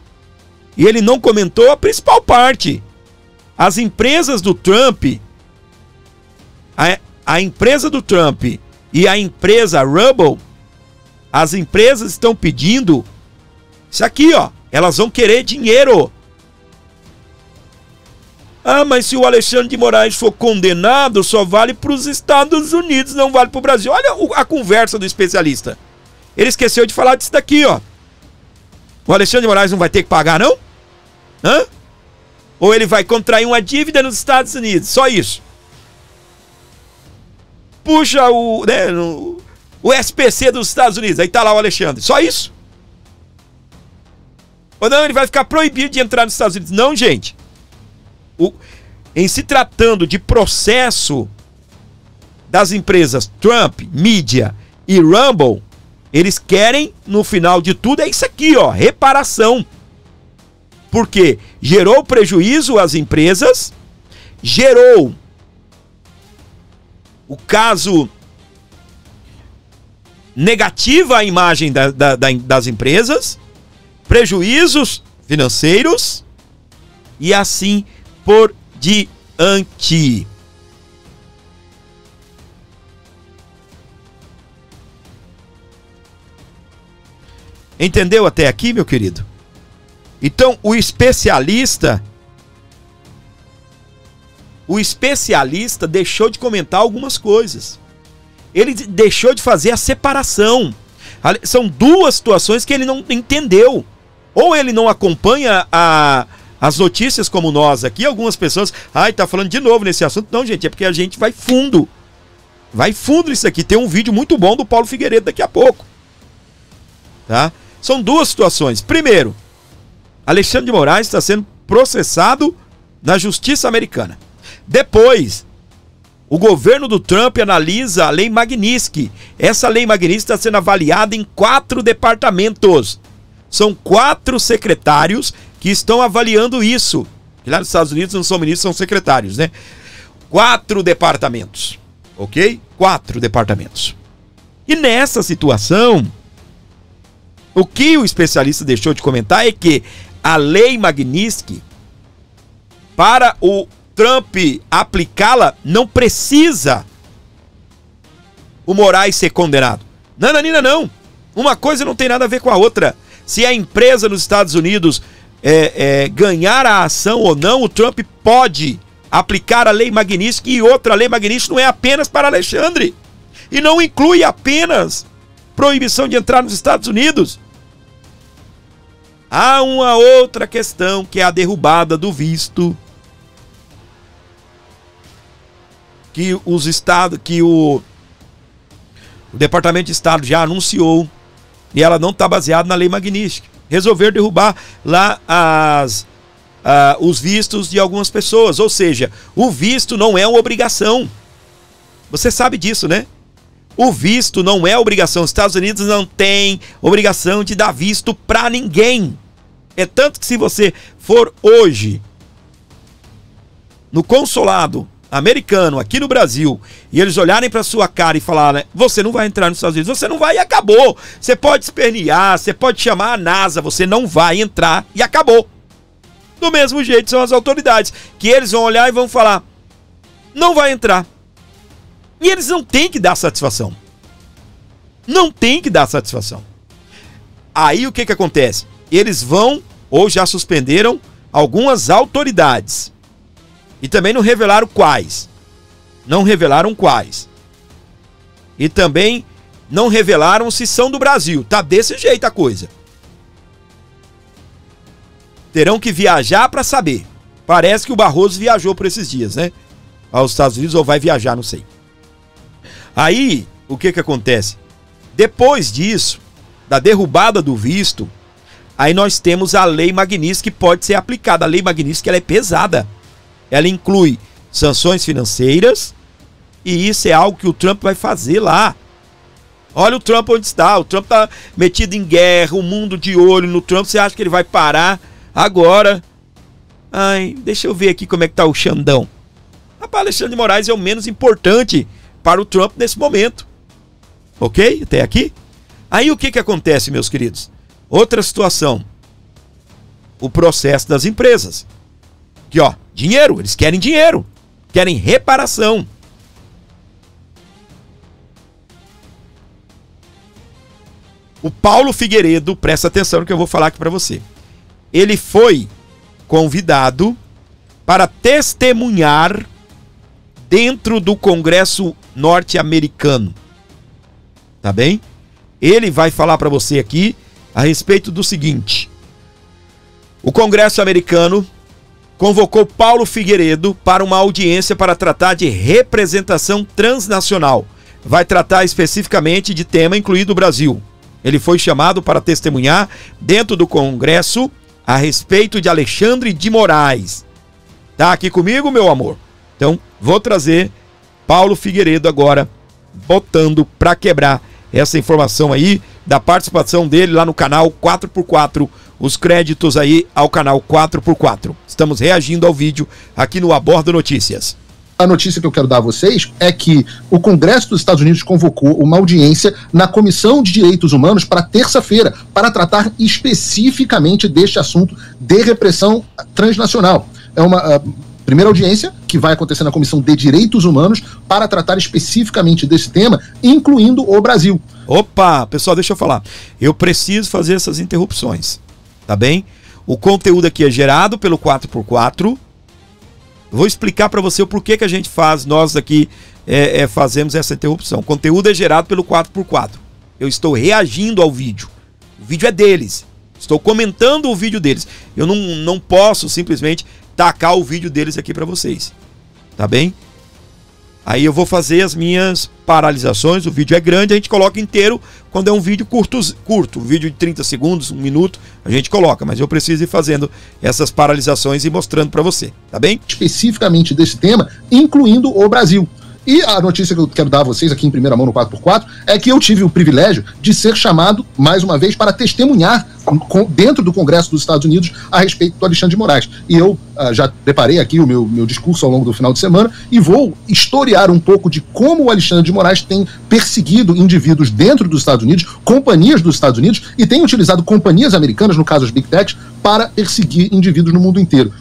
e ele não comentou a principal parte. As empresas do Trump, a empresa do Trump e a empresa Rumble, as empresas estão pedindo isso aqui, ó. Elas vão querer dinheiro. Mas se o Alexandre de Moraes for condenado, só vale para os Estados Unidos, não vale para o Brasil. Olha a conversa do especialista. Ele esqueceu de falar disso daqui, ó. O Alexandre de Moraes não vai ter que pagar, não? Ou ele vai contrair uma dívida nos Estados Unidos? Só isso. Puxa o SPC dos Estados Unidos, aí tá lá o Alexandre. Só isso? Ou não, ele vai ficar proibido de entrar nos Estados Unidos? Não, gente. Em se tratando de processo das empresas Trump, Mídia e Rumble, eles querem, no final de tudo, é isso aqui, ó, reparação. Porque gerou prejuízo às empresas, gerou o caso negativo à imagem das empresas, prejuízos financeiros e assim por diante. Entendeu até aqui, meu querido? Então, o especialista deixou de comentar algumas coisas. Ele deixou de fazer a separação. São duas situações que ele não entendeu. Ou ele não acompanha as notícias como nós aqui. Algumas pessoas, tá falando de novo nesse assunto. Não, gente, é porque a gente vai fundo. Vai fundo nisso aqui. Tem um vídeo muito bom do Paulo Figueiredo daqui a pouco. Tá? São duas situações. Primeiro, Alexandre de Moraes está sendo processado na justiça americana. Depois, o governo do Trump analisa a Lei Magnitsky. Essa Lei Magnitsky está sendo avaliada em 4 departamentos. São 4 secretários que estão avaliando isso. Que lá nos Estados Unidos não são ministros, são secretários, né? 4 departamentos, ok? 4 departamentos. E nessa situação, o que o especialista deixou de comentar é que a Lei Magnitsky, para o Trump aplicá-la, não precisa o Moraes ser condenado. Não. Uma coisa não tem nada a ver com a outra. Se a empresa nos Estados Unidos ganhar a ação ou não, o Trump pode aplicar a Lei Magnitsky, e outra Lei Magnitsky não é apenas para Alexandre. E não inclui apenas proibição de entrar nos Estados Unidos. Há uma outra questão, que é a derrubada do visto que o Departamento de Estado já anunciou, e ela não está baseada na Lei Magnitsky. Resolveram derrubar lá os vistos de algumas pessoas, ou seja, o visto não é uma obrigação. Você sabe disso, né? O visto não é obrigação. Os Estados Unidos não tem obrigação de dar visto para ninguém. É tanto que se você for hoje no consulado americano aqui no Brasil e eles olharem para sua cara e falarem, você não vai entrar nos Estados Unidos, você não vai e acabou. Você pode espernear, você pode chamar a NASA, você não vai entrar e acabou. Do mesmo jeito são as autoridades, que eles vão olhar e vão falar, não vai entrar. E eles não têm que dar satisfação. Não tem que dar satisfação. Aí o que acontece? Eles vão, ou já suspenderam, algumas autoridades. E também não revelaram quais. Não revelaram quais. E também não revelaram se são do Brasil. Tá desse jeito a coisa. Terão que viajar para saber. Parece que o Barroso viajou por esses dias, né? Aos Estados Unidos, ou vai viajar, não sei. Aí, o que acontece? Depois disso, da derrubada do visto, aí nós temos a Lei Magnitsky que pode ser aplicada. A Lei Magnitsky, ela é pesada. Ela inclui sanções financeiras, e isso é algo que o Trump vai fazer lá. Olha o Trump onde está. O Trump está metido em guerra, o mundo de olho no Trump. Você acha que ele vai parar agora? Deixa eu ver aqui como é que está o Xandão. Rapaz, Alexandre de Moraes é o menos importante para o Trump nesse momento. Ok? Até aqui? Aí o que acontece, meus queridos? Outra situação. O processo das empresas. Aqui, ó, dinheiro. Eles querem dinheiro. Querem reparação. O Paulo Figueiredo, presta atenção no que eu vou falar aqui para você. Ele foi convidado para testemunhar dentro do Congresso norte-americano. Tá bem? Ele vai falar para você aqui a respeito do seguinte. O Congresso americano convocou Paulo Figueiredo para uma audiência para tratar de representação transnacional. Vai tratar especificamente de tema incluído o Brasil. Ele foi chamado para testemunhar dentro do Congresso a respeito de Alexandre de Moraes. Tá aqui comigo, meu amor? Então, vou trazer Paulo Figueiredo agora, botando para quebrar essa informação aí da participação dele lá no canal 4x4. Os créditos aí ao canal 4x4. Estamos reagindo ao vídeo aqui no Abordo Notícias. A notícia que eu quero dar a vocês é que o Congresso dos Estados Unidos convocou uma audiência na Comissão de Direitos Humanos para terça-feira, para tratar especificamente deste assunto de repressão transnacional. É uma primeira audiência que vai acontecer na Comissão de Direitos Humanos para tratar especificamente desse tema, incluindo o Brasil. Opa, pessoal, deixa eu falar. Eu preciso fazer essas interrupções, tá bem? O conteúdo aqui é gerado pelo 4x4. Vou explicar para você o porquê que a gente faz, nós aqui fazemos essa interrupção. O conteúdo é gerado pelo 4x4. Eu estou reagindo ao vídeo. O vídeo é deles. Estou comentando o vídeo deles. Eu não posso simplesmente tacar o vídeo deles aqui para vocês. Tá bem? Aí eu vou fazer as minhas paralisações. O vídeo é grande, a gente coloca inteiro. Quando é um vídeo curto, um vídeo de 30 segundos, 1 minuto, a gente coloca. Mas eu preciso ir fazendo essas paralisações e mostrando para você, tá bem? Especificamente desse tema, incluindo o Brasil. E a notícia que eu quero dar a vocês aqui em primeira mão no 4x4 é que eu tive o privilégio de ser chamado, mais uma vez, para testemunhar dentro do Congresso dos Estados Unidos a respeito do Alexandre de Moraes. E eu já preparei aqui o meu discurso ao longo do final de semana e vou historiar um pouco de como o Alexandre de Moraes tem perseguido indivíduos dentro dos Estados Unidos, companhias dos Estados Unidos, e tem utilizado companhias americanas, no caso as Big Techs, para perseguir indivíduos no mundo inteiro.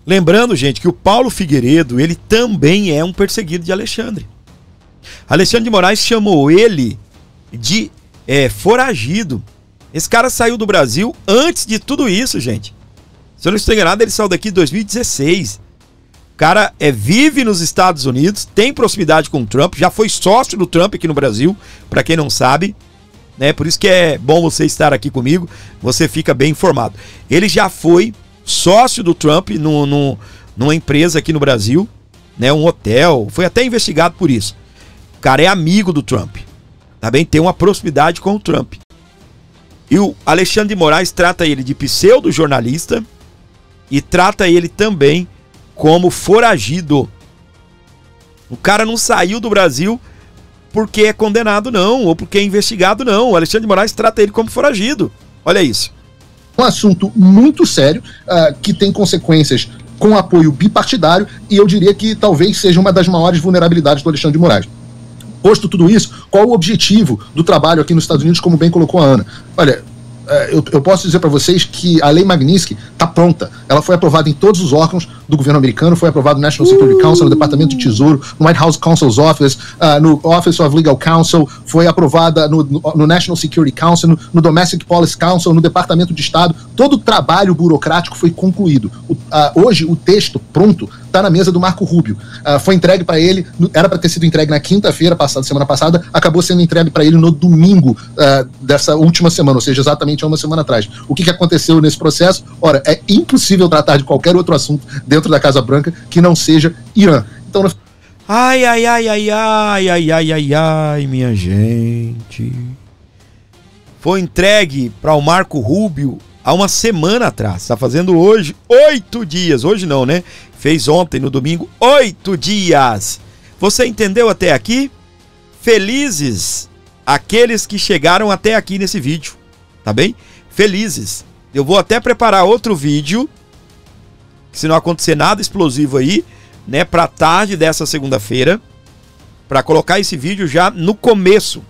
Lembrando, gente, que o Paulo Figueiredo, ele também é um perseguido de Alexandre. Alexandre de Moraes chamou ele de foragido. Esse cara saiu do Brasil antes de tudo isso, gente. Se eu não estou enganado, ele saiu daqui em 2016. O cara vive nos Estados Unidos, tem proximidade com o Trump, já foi sócio do Trump aqui no Brasil, para quem não sabe, né? Por isso que é bom você estar aqui comigo, você fica bem informado. Ele já foi sócio do Trump numa empresa aqui no Brasil, né, um hotel, foi até investigado por isso. O cara é amigo do Trump, tá bem? Tem uma proximidade com o Trump. E o Alexandre de Moraes trata ele de pseudo-jornalista e trata ele também como foragido. O cara não saiu do Brasil porque é condenado, não, ou porque é investigado, não. O Alexandre de Moraes trata ele como foragido. Olha isso. Um assunto muito sério, que tem consequências com apoio bipartidário, e eu diria que talvez seja uma das maiores vulnerabilidades do Alexandre de Moraes. Posto tudo isso, qual o objetivo do trabalho aqui nos Estados Unidos, como bem colocou a Ana? Olha, eu posso dizer para vocês que a Lei Magnitsky está pronta. Ela foi aprovada em todos os órgãos do governo americano, foi aprovada no National Security Council, no Departamento do Tesouro, no White House Counsel's Office, no Office of Legal Counsel, foi aprovada no National Security Council, no Domestic Policy Council, no Departamento de Estado. Todo o trabalho burocrático foi concluído. Hoje, o texto pronto está na mesa do Marco Rubio. Foi entregue para ele, era para ter sido entregue na quinta-feira semana passada, acabou sendo entregue para ele no domingo dessa última semana, ou seja, exatamente há uma semana atrás. O que aconteceu nesse processo? Ora, é impossível tratar de qualquer outro assunto dentro da Casa Branca que não seja Irã. Então, ai, minha gente. Foi entregue para o Marco Rubio há uma semana atrás. Está fazendo hoje 8 dias. Hoje não, né? Fez ontem, no domingo, 8 dias. Você entendeu até aqui? Felizes aqueles que chegaram até aqui nesse vídeo. Tá bem? Felizes. Eu vou até preparar outro vídeo, se não acontecer nada explosivo aí, né, para tarde dessa segunda-feira, para colocar esse vídeo já no começo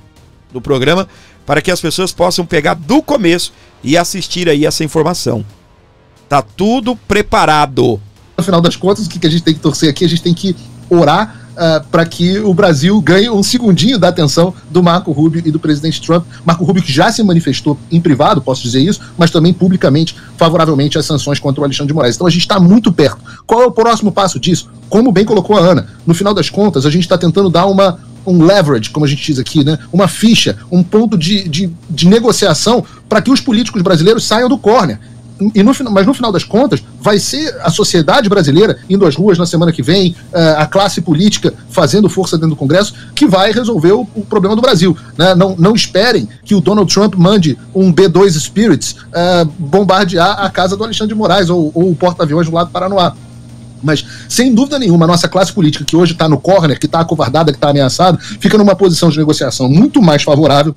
do programa, para que as pessoas possam pegar do começo e assistir aí essa informação. Tá tudo preparado. No final das contas, o que a gente tem que torcer aqui? A gente tem que orar para que o Brasil ganhe um segundinho da atenção do Marco Rubio e do presidente Trump. Marco Rubio que já se manifestou em privado, posso dizer isso, mas também publicamente, favoravelmente às sanções contra o Alexandre de Moraes. Então a gente está muito perto. Qual é o próximo passo disso? Como bem colocou a Ana, no final das contas a gente está tentando dar um leverage, como a gente diz aqui, né? Uma ficha, um ponto de negociação para que os políticos brasileiros saiam do córner. Mas no final das contas, vai ser a sociedade brasileira indo às ruas na semana que vem, a classe política fazendo força dentro do Congresso, que vai resolver o problema do Brasil. Né? Não esperem que o Donald Trump mande um B-2 Spirits bombardear a casa do Alexandre de Moraes ou o porta-aviões do lado do Paranoá. Mas, sem dúvida nenhuma, a nossa classe política, que hoje está no corner, que está acovardada, que está ameaçada, fica numa posição de negociação muito mais favorável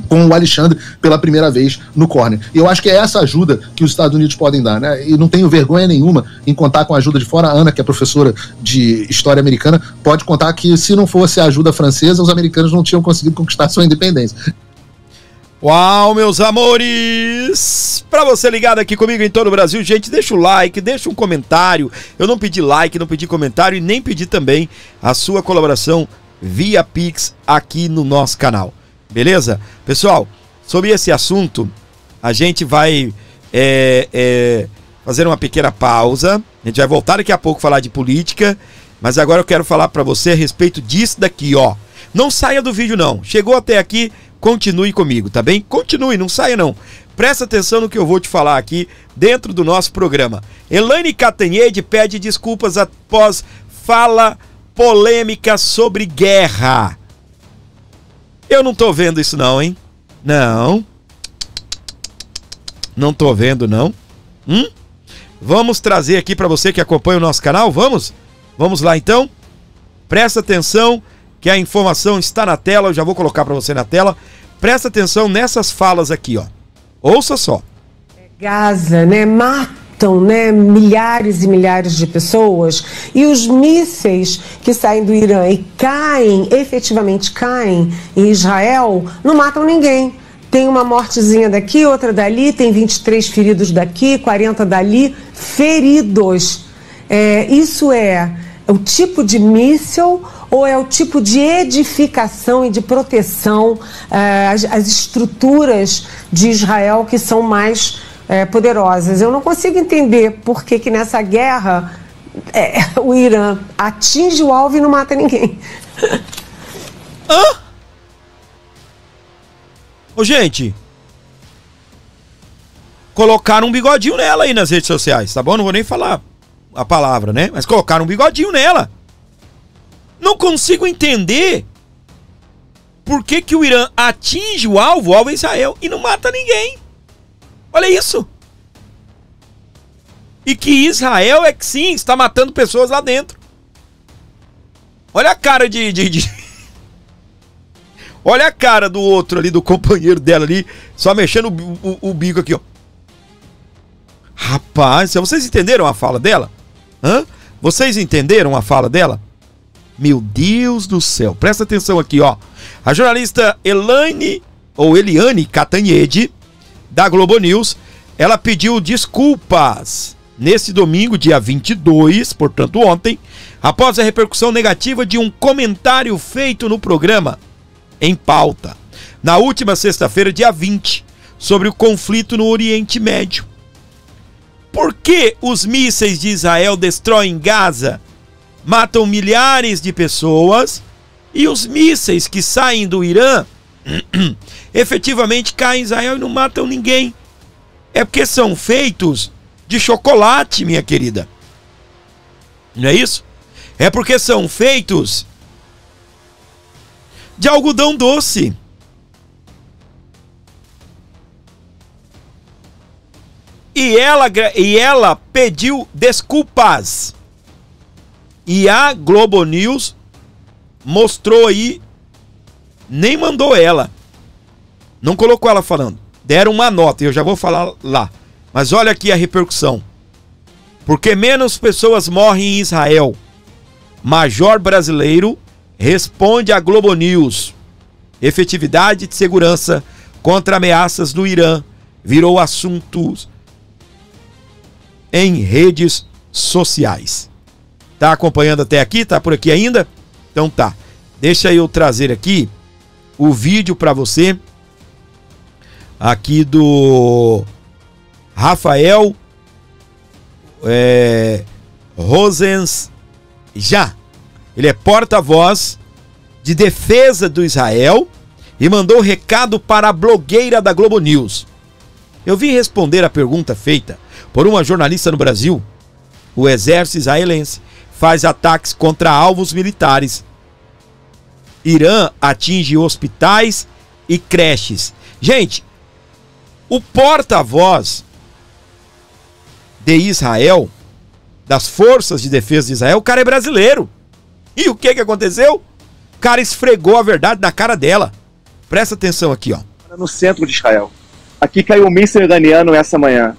com o Alexandre pela primeira vez no corner. E eu acho que é essa ajuda que os Estados Unidos podem dar, né? E não tenho vergonha nenhuma em contar com a ajuda de fora. A Ana, que é professora de história americana, pode contar que se não fosse a ajuda francesa, os americanos não tinham conseguido conquistar sua independência. Uau, meus amores! Pra você ligado aqui comigo em todo o Brasil, gente, deixa o like, deixa um comentário. Eu não pedi like, não pedi comentário e nem pedi também a sua colaboração via Pix aqui no nosso canal. Beleza? Pessoal, sobre esse assunto, a gente vai fazer uma pequena pausa. A gente vai voltar daqui a pouco falar de política, mas agora eu quero falar pra você a respeito disso daqui, ó. Não saia do vídeo não. Chegou até aqui, continue comigo, tá bem? Continue, não saia não. Presta atenção no que eu vou te falar aqui dentro do nosso programa. Elaine Cantanhede pede desculpas após fala polêmica sobre guerra. Eu não tô vendo isso não, hein? Não. Não tô vendo, não. Vamos trazer aqui pra você que acompanha o nosso canal, vamos? Vamos lá, então? Presta atenção que a informação está na tela, eu já vou colocar pra você na tela. Presta atenção nessas falas aqui, ó. Ouça só. Gaza, né? Matam, né, milhares e milhares de pessoas, e os mísseis que saem do Irã e caem, efetivamente caem em Israel, não matam ninguém. Tem uma mortezinha daqui, outra dali, tem 23 feridos daqui, 40 dali, feridos. Isso é o tipo de míssil ou é o tipo de edificação e de proteção, as estruturas de Israel que são mais poderosas? Eu não consigo entender por que nessa guerra o Irã atinge o alvo e não mata ninguém. Ô, gente, colocaram um bigodinho nela aí nas redes sociais, tá bom? Não vou nem falar a palavra, né? Mas colocaram um bigodinho nela. Não consigo entender por que o Irã atinge o alvo é Israel, e não mata ninguém. Olha isso. E que Israel é que sim, está matando pessoas lá dentro. Olha a cara Olha a cara do outro ali, do companheiro dela ali, só mexendo o bico aqui, ó. Rapaz, vocês entenderam a fala dela? Vocês entenderam a fala dela? Meu Deus do céu, presta atenção aqui, ó. A jornalista Eliane Cantanhede, da Globo News, ela pediu desculpas nesse domingo, dia 22, portanto ontem, após a repercussão negativa de um comentário feito no programa Em Pauta, na última sexta-feira, dia 20, sobre o conflito no Oriente Médio. Por que os mísseis de Israel destroem Gaza, matam milhares de pessoas, e os mísseis que saem do Irã efetivamente caem em Israel e não matam ninguém? É porque são feitos de chocolate, minha querida. Não é isso? É porque são feitos de algodão doce. E ela pediu desculpas. E a Globo News mostrou aí, nem mandou ela. Não colocou ela falando. Deram uma nota, eu já vou falar lá. Mas olha aqui a repercussão. Porque menos pessoas morrem em Israel. Major brasileiro responde à Globo News. Efetividade de segurança contra ameaças do Irã virou assunto em redes sociais. Tá acompanhando até aqui? Tá por aqui ainda? Então tá. Deixa eu trazer aqui o vídeo para você. Aqui do Rafael Rosens já. Ele é porta-voz de defesa do Israel e mandou recado para a blogueira da Globo News. Eu vim responder a pergunta feita por uma jornalista no Brasil. O exército israelense faz ataques contra alvos militares. Irã atinge hospitais e creches. Gente, o porta-voz de Israel, das forças de defesa de Israel, o cara é brasileiro. E o que aconteceu? O cara esfregou a verdade na cara dela. Presta atenção aqui, ó. no centro de Israel. Aqui caiu um míssil iraniano essa manhã.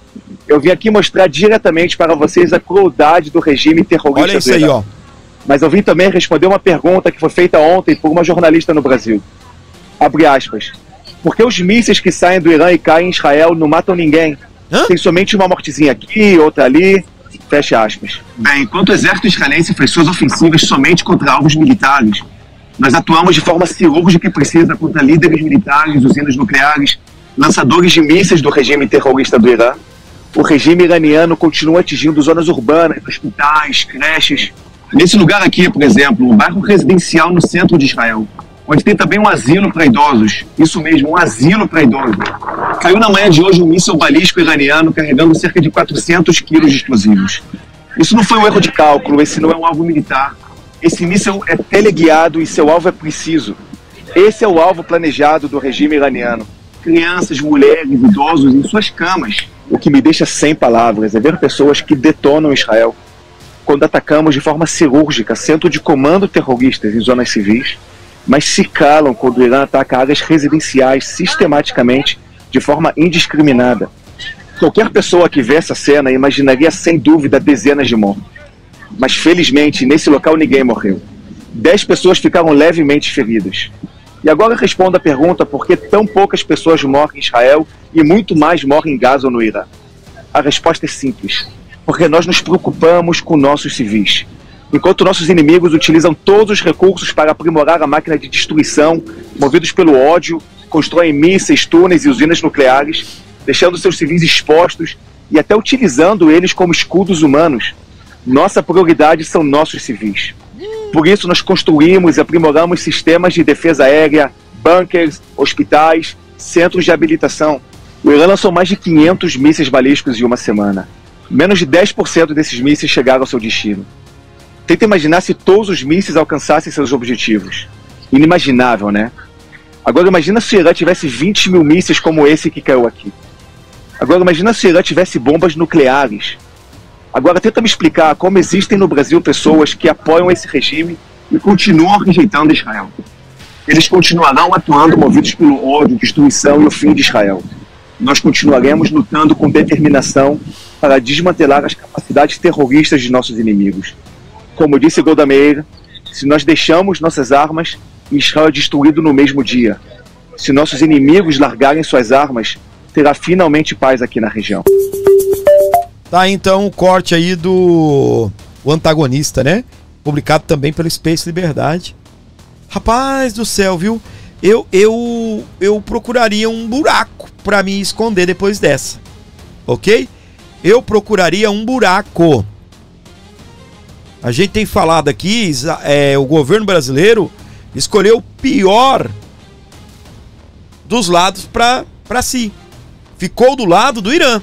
Eu vim aqui mostrar diretamente para vocês a crueldade do regime terrorista. Olha isso aí, ó. Mas eu vim também responder uma pergunta que foi feita ontem por uma jornalista no Brasil. Abre aspas. Por que os mísseis que saem do Irã e caem em Israel não matam ninguém? Tem somente uma mortezinha aqui, outra ali. Fecha aspas. Bem, enquanto o exército israelense faz suas ofensivas somente contra alvos militares, nós atuamos de forma cirúrgica e precisa contra líderes militares, usinas nucleares, lançadores de mísseis do regime terrorista do Irã. O regime iraniano continua atingindo zonas urbanas, hospitais, creches. Nesse lugar aqui, por exemplo, um bairro residencial no centro de Israel, onde tem também um asilo para idosos. Isso mesmo, um asilo para idosos. Caiu na manhã de hoje um míssil balístico iraniano carregando cerca de 400 quilos de explosivos. Isso não foi um erro de cálculo, esse não é um alvo militar. Esse míssil é teleguiado e seu alvo é preciso. Esse é o alvo planejado do regime iraniano. Crianças, mulheres, idosos em suas camas. O que me deixa sem palavras é ver pessoas que detonam Israel. Quando atacamos de forma cirúrgica centro de comando terroristas em zonas civis, mas se calam quando o Irã ataca áreas residenciais sistematicamente, de forma indiscriminada. Qualquer pessoa que vê essa cena imaginaria sem dúvida dezenas de mortos. Mas felizmente, nesse local ninguém morreu. 10 pessoas ficaram levemente feridas. E agora respondo a pergunta por que tão poucas pessoas morrem em Israel e muito mais morrem em Gaza ou no Irã. A resposta é simples. Porque nós nos preocupamos com nossos civis. Enquanto nossos inimigos utilizam todos os recursos para aprimorar a máquina de destruição, movidos pelo ódio, constroem mísseis, túneis e usinas nucleares, deixando seus civis expostos e até utilizando eles como escudos humanos, nossa prioridade são nossos civis. Por isso nós construímos e aprimoramos sistemas de defesa aérea, bunkers, hospitais, centros de habilitação. O Irã lançou mais de 500 mísseis balísticos em uma semana. Menos de 10% desses mísseis chegaram ao seu destino. Tenta imaginar se todos os mísseis alcançassem seus objetivos. Inimaginável, né? Agora imagina se o Irã tivesse 20 mil mísseis como esse que caiu aqui. Agora imagina se o Irã tivesse bombas nucleares. Agora tenta me explicar como existem no Brasil pessoas que apoiam esse regime e continuam rejeitando Israel. Eles continuarão atuando movidos pelo ódio, destruição e o fim de Israel. Nós continuaremos lutando com determinação para desmantelar as capacidades terroristas de nossos inimigos. Como disse Golda Meir, se nós deixamos nossas armas, Israel é destruído no mesmo dia. Se nossos inimigos largarem suas armas, terá finalmente paz aqui na região. Tá, então o corte aí do o antagonista, né? Publicado também pelo Space Liberdade. Rapaz do céu, viu? Eu procuraria um buraco pra me esconder depois dessa. Ok? Eu procuraria um buraco. A gente tem falado aqui, o governo brasileiro escolheu o pior dos lados pra si. Ficou do lado do Irã.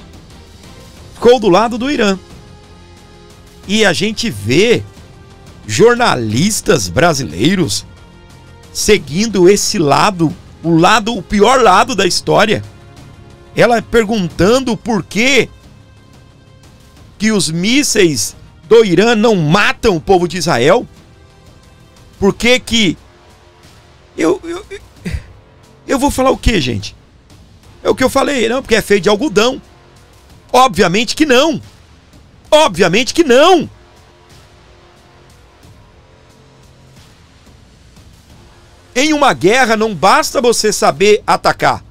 Ficou do lado do Irã. E a gente vê jornalistas brasileiros seguindo esse lado, o pior lado da história. Ela perguntando por que os mísseis do Irã não matam o povo de Israel. Por que eu vou falar o que, gente? É o que eu falei, não, porque é feito de algodão. Obviamente que não. Obviamente que não. Em uma guerra não basta você saber atacar.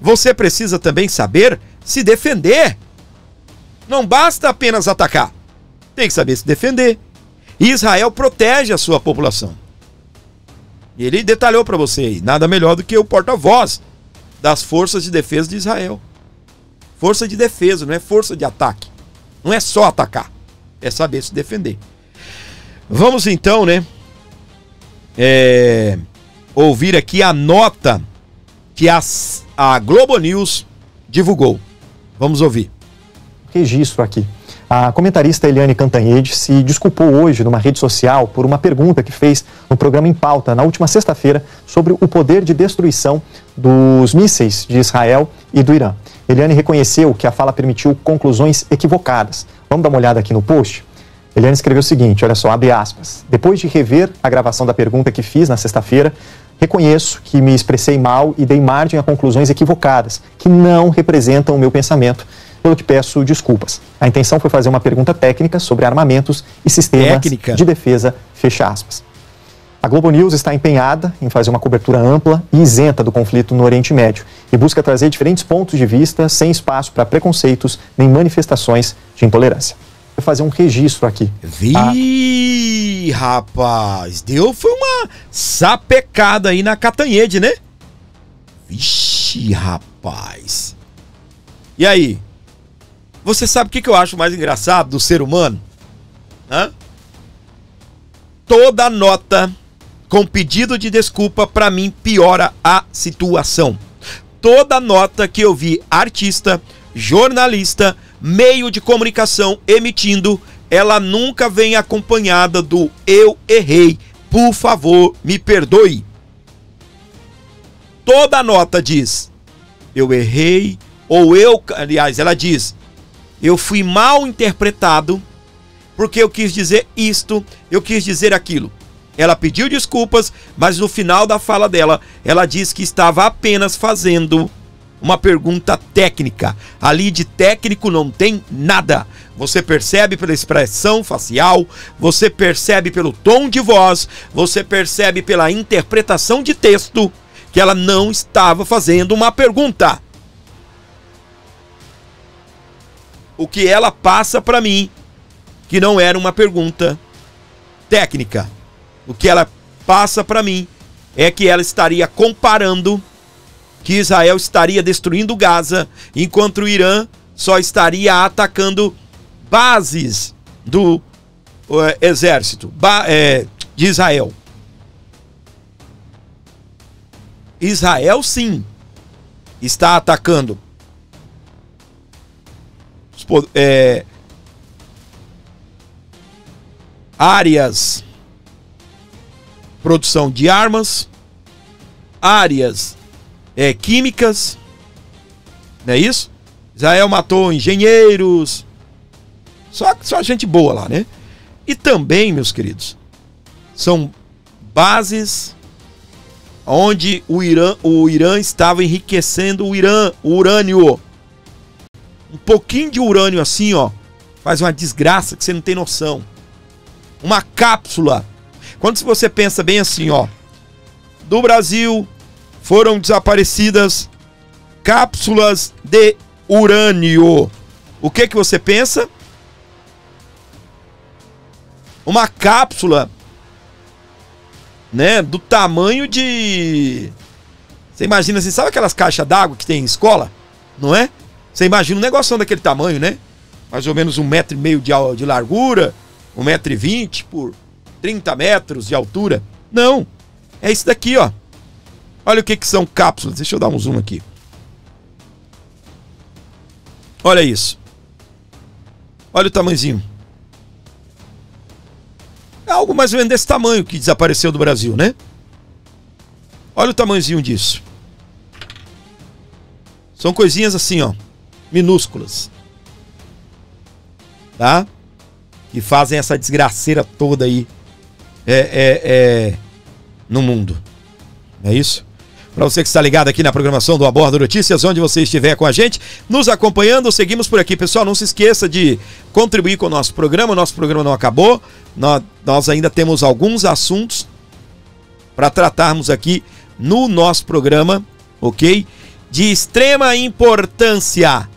Você precisa também saber se defender. Não basta apenas atacar. Tem que saber se defender. E Israel protege a sua população. E ele detalhou para você aí, nada melhor do que o porta-voz das forças de defesa de Israel. Força de defesa, não é força de ataque. Não é só atacar, é saber se defender. Vamos então, né, ouvir aqui a nota que a Globo News divulgou. Vamos ouvir. Registro aqui. A comentarista Eliane Cantanhede se desculpou hoje numa rede social por uma pergunta que fez no programa Em Pauta na última sexta-feira sobre o poder de destruição dos mísseis de Israel e do Irã. Eliane reconheceu que a fala permitiu conclusões equivocadas. Vamos dar uma olhada aqui no post? Eliane escreveu o seguinte, olha só, abre aspas. Depois de rever a gravação da pergunta que fiz na sexta-feira, Reconheço que me expressei mal e dei margem a conclusões equivocadas, que não representam o meu pensamento, pelo que peço desculpas. A intenção foi fazer uma pergunta técnica sobre armamentos e sistemas de defesa, fecha aspas. A Globo News está empenhada em fazer uma cobertura ampla e isenta do conflito no Oriente Médio e busca trazer diferentes pontos de vista sem espaço para preconceitos nem manifestações de intolerância. Vou fazer um registro aqui. Rapaz, foi uma sapecada aí na Catanhede, né? Vixe, rapaz. E aí? Você sabe o que eu acho mais engraçado do ser humano? Toda nota com pedido de desculpa, pra mim, piora a situação. Toda nota que eu vi artista, jornalista, meio de comunicação emitindo, ela nunca vem acompanhada do eu errei, por favor, me perdoe. Toda nota diz, eu errei, ou aliás, ela diz, eu fui mal interpretado, porque eu quis dizer isto, eu quis dizer aquilo. Ela pediu desculpas, mas no final da fala dela, ela disse que estava apenas fazendo uma pergunta técnica. Ali de técnico não tem nada. Você percebe pela expressão facial, você percebe pelo tom de voz, você percebe pela interpretação de texto que ela não estava fazendo uma pergunta. O que ela passa para mim que não era uma pergunta técnica. O que ela passa para mim é que ela estaria comparando que Israel estaria destruindo Gaza, enquanto o Irã só estaria atacando bases do exército de Israel. Israel, sim, está atacando áreas, produção de armas, áreas químicas, não é isso? Israel matou engenheiros, só gente boa lá, né? E também, meus queridos, são bases onde o Irã estava enriquecendo o urânio. Um pouquinho de urânio assim, ó, faz uma desgraça que você não tem noção. Uma cápsula. Quando você pensa bem assim, ó, do Brasil foram desaparecidas cápsulas de urânio. O que você pensa? Uma cápsula, né, do tamanho de... Você imagina assim, sabe aquelas caixas d'água que tem em escola? Não é? Você imagina um negócio daquele tamanho, né? Mais ou menos 1,5 metro de largura, 1,20 metro por 30 metros de altura. Não, é isso daqui, ó. Olha o que são cápsulas. Deixa eu dar um zoom aqui. Olha isso. Olha o tamanhozinho. É algo mais ou menos desse tamanho que desapareceu do Brasil, né? Olha o tamanhozinho disso. São coisinhas assim, ó, minúsculas. Tá? Que fazem essa desgraceira toda aí no mundo. É isso? Para você que está ligado aqui na programação do Aborda Notícias, onde você estiver com a gente, nos acompanhando, seguimos por aqui. Pessoal, não se esqueça de contribuir com o nosso programa não acabou. Nós ainda temos alguns assuntos para tratarmos aqui no nosso programa, ok? De extrema importância.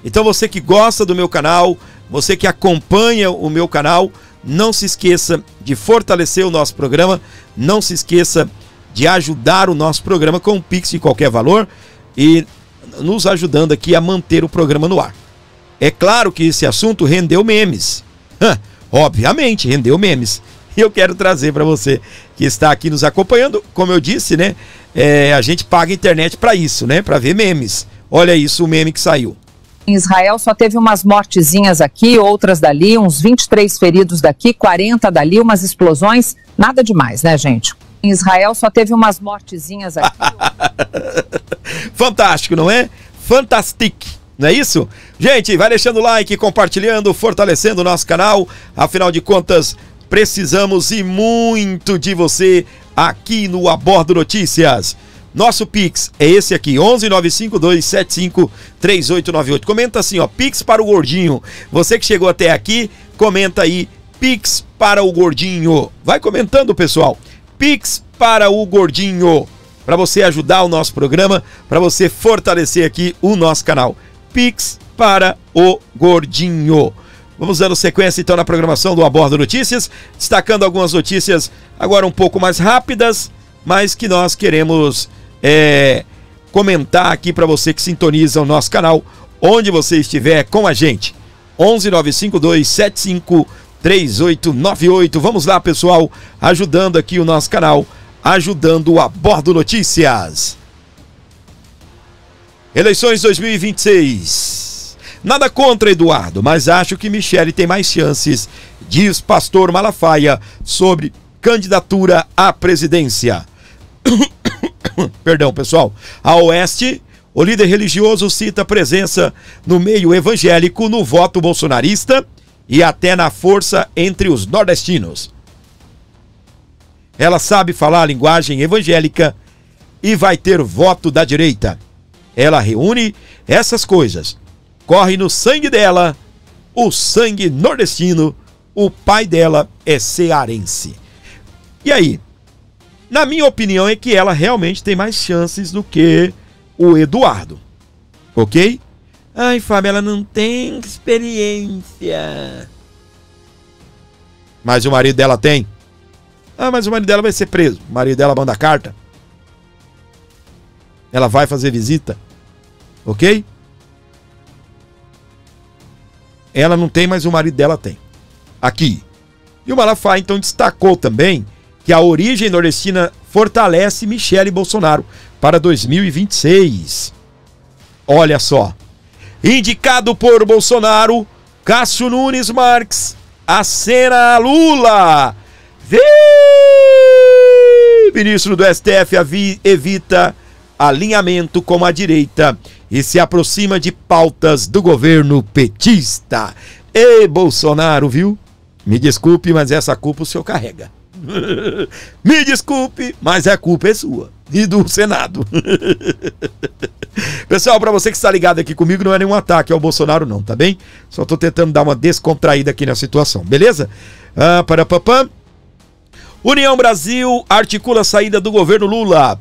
Então você que gosta do meu canal, você que acompanha o meu canal, não se esqueça de fortalecer o nosso programa, não se esqueça de ajudar o nosso programa com um Pix de qualquer valor e nos ajudando aqui a manter o programa no ar. É claro que esse assunto rendeu memes. Obviamente, rendeu memes. E eu quero trazer para você que está aqui nos acompanhando, como eu disse, né? A gente paga a internet para isso, né? Para ver memes. Olha isso, o meme que saiu. Em Israel só teve umas mortezinhas aqui, outras dali, uns 23 feridos daqui, 40 dali, umas explosões, nada demais, né, gente? Em Israel só teve umas mortezinhas aqui. Fantástico, não é? Fantastic, não é isso? Gente, vai deixando o like, compartilhando, fortalecendo o nosso canal. Afinal de contas, Precisamos e muito de você aqui no Abordo Notícias. Nosso Pix é esse aqui, 11952753898. Comenta assim, ó, Pix para o Gordinho. Você que chegou até aqui, comenta aí, Pix para o Gordinho. Vai comentando, pessoal. Pix para o Gordinho. Para você ajudar o nosso programa, para você fortalecer aqui o nosso canal. Pix para o Gordinho. Vamos dando sequência então na programação do Abordo Notícias, destacando algumas notícias agora um pouco mais rápidas, mas que nós queremos comentar aqui para você que sintoniza o nosso canal, onde você estiver com a gente. 11952753898. Vamos lá, pessoal, ajudando aqui o nosso canal, ajudando o Abordo Notícias. Eleições 2026. Nada contra Eduardo, mas acho que Michele tem mais chances, diz pastor Malafaia sobre candidatura à presidência. Perdão, pessoal. A Oeste, o líder religioso cita a presença no meio evangélico no voto bolsonarista e até na força entre os nordestinos. Ela sabe falar a linguagem evangélica e vai ter voto da direita. Ela reúne essas coisas. Corre no sangue dela o sangue nordestino. O pai dela é cearense. E aí? Na minha opinião é que ela realmente tem mais chances do que o Eduardo. Ok? Ai, Fábio, ela não tem experiência. Mas o marido dela tem. Ah, mas o marido dela vai ser preso. O marido dela manda carta. Ela vai fazer visita. Ok? Ela não tem, mas o marido dela tem. Aqui. E o Malafaia, então, destacou também que a origem nordestina fortalece Michele Bolsonaro para 2026. Olha só. Indicado por Bolsonaro, Cássio Nunes Marques acena a Lula. Ministro do STF evita alinhamento com a direita e se aproxima de pautas do governo petista. Ei, Bolsonaro, viu? Me desculpe, mas essa culpa o senhor carrega. Me desculpe, mas a culpa é sua e do Senado. Pessoal, para você que está ligado aqui comigo, não é nenhum ataque ao Bolsonaro não, tá bem? Só tô tentando dar uma descontraída aqui na situação, beleza? União Brasil articula a saída do governo Lula.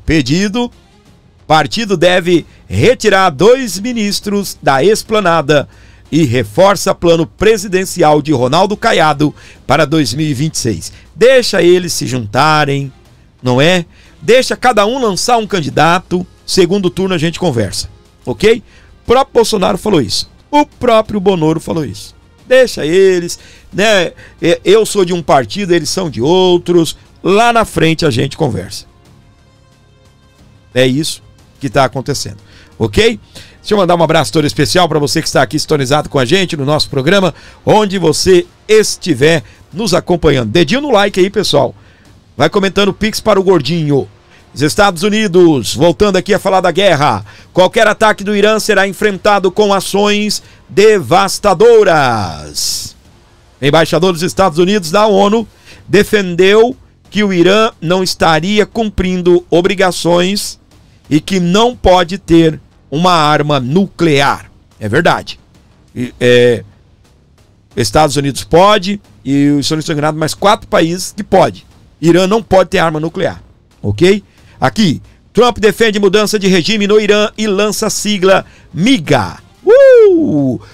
Partido deve retirar 2 ministros da esplanada e reforça plano presidencial de Ronaldo Caiado para 2026. Deixa eles se juntarem, não é? Deixa cada um lançar um candidato, segundo turno a gente conversa, ok? O próprio Bolsonaro falou isso, o próprio Bonoro falou isso. Deixa eles, né? Eu sou de um partido, eles são de outros, lá na frente a gente conversa. É isso que está acontecendo, ok? Deixa eu mandar um abraço todo especial para você que está aqui sintonizado com a gente no nosso programa, onde você estiver nos acompanhando. Dedinho no like aí, pessoal. Vai comentando Pix para o Gordinho. Os Estados Unidos, voltando aqui a falar da guerra. Qualquer ataque do Irã será enfrentado com ações devastadoras. Embaixador dos Estados Unidos da ONU defendeu que o Irã não estaria cumprindo obrigações e que não pode ter uma arma nuclear. É verdade. Estados Unidos pode, e os Estados Unidos estão enganados, mas 4 países que pode. Irã não pode ter arma nuclear. Ok? Aqui, Trump defende mudança de regime no Irã e lança a sigla MIGA.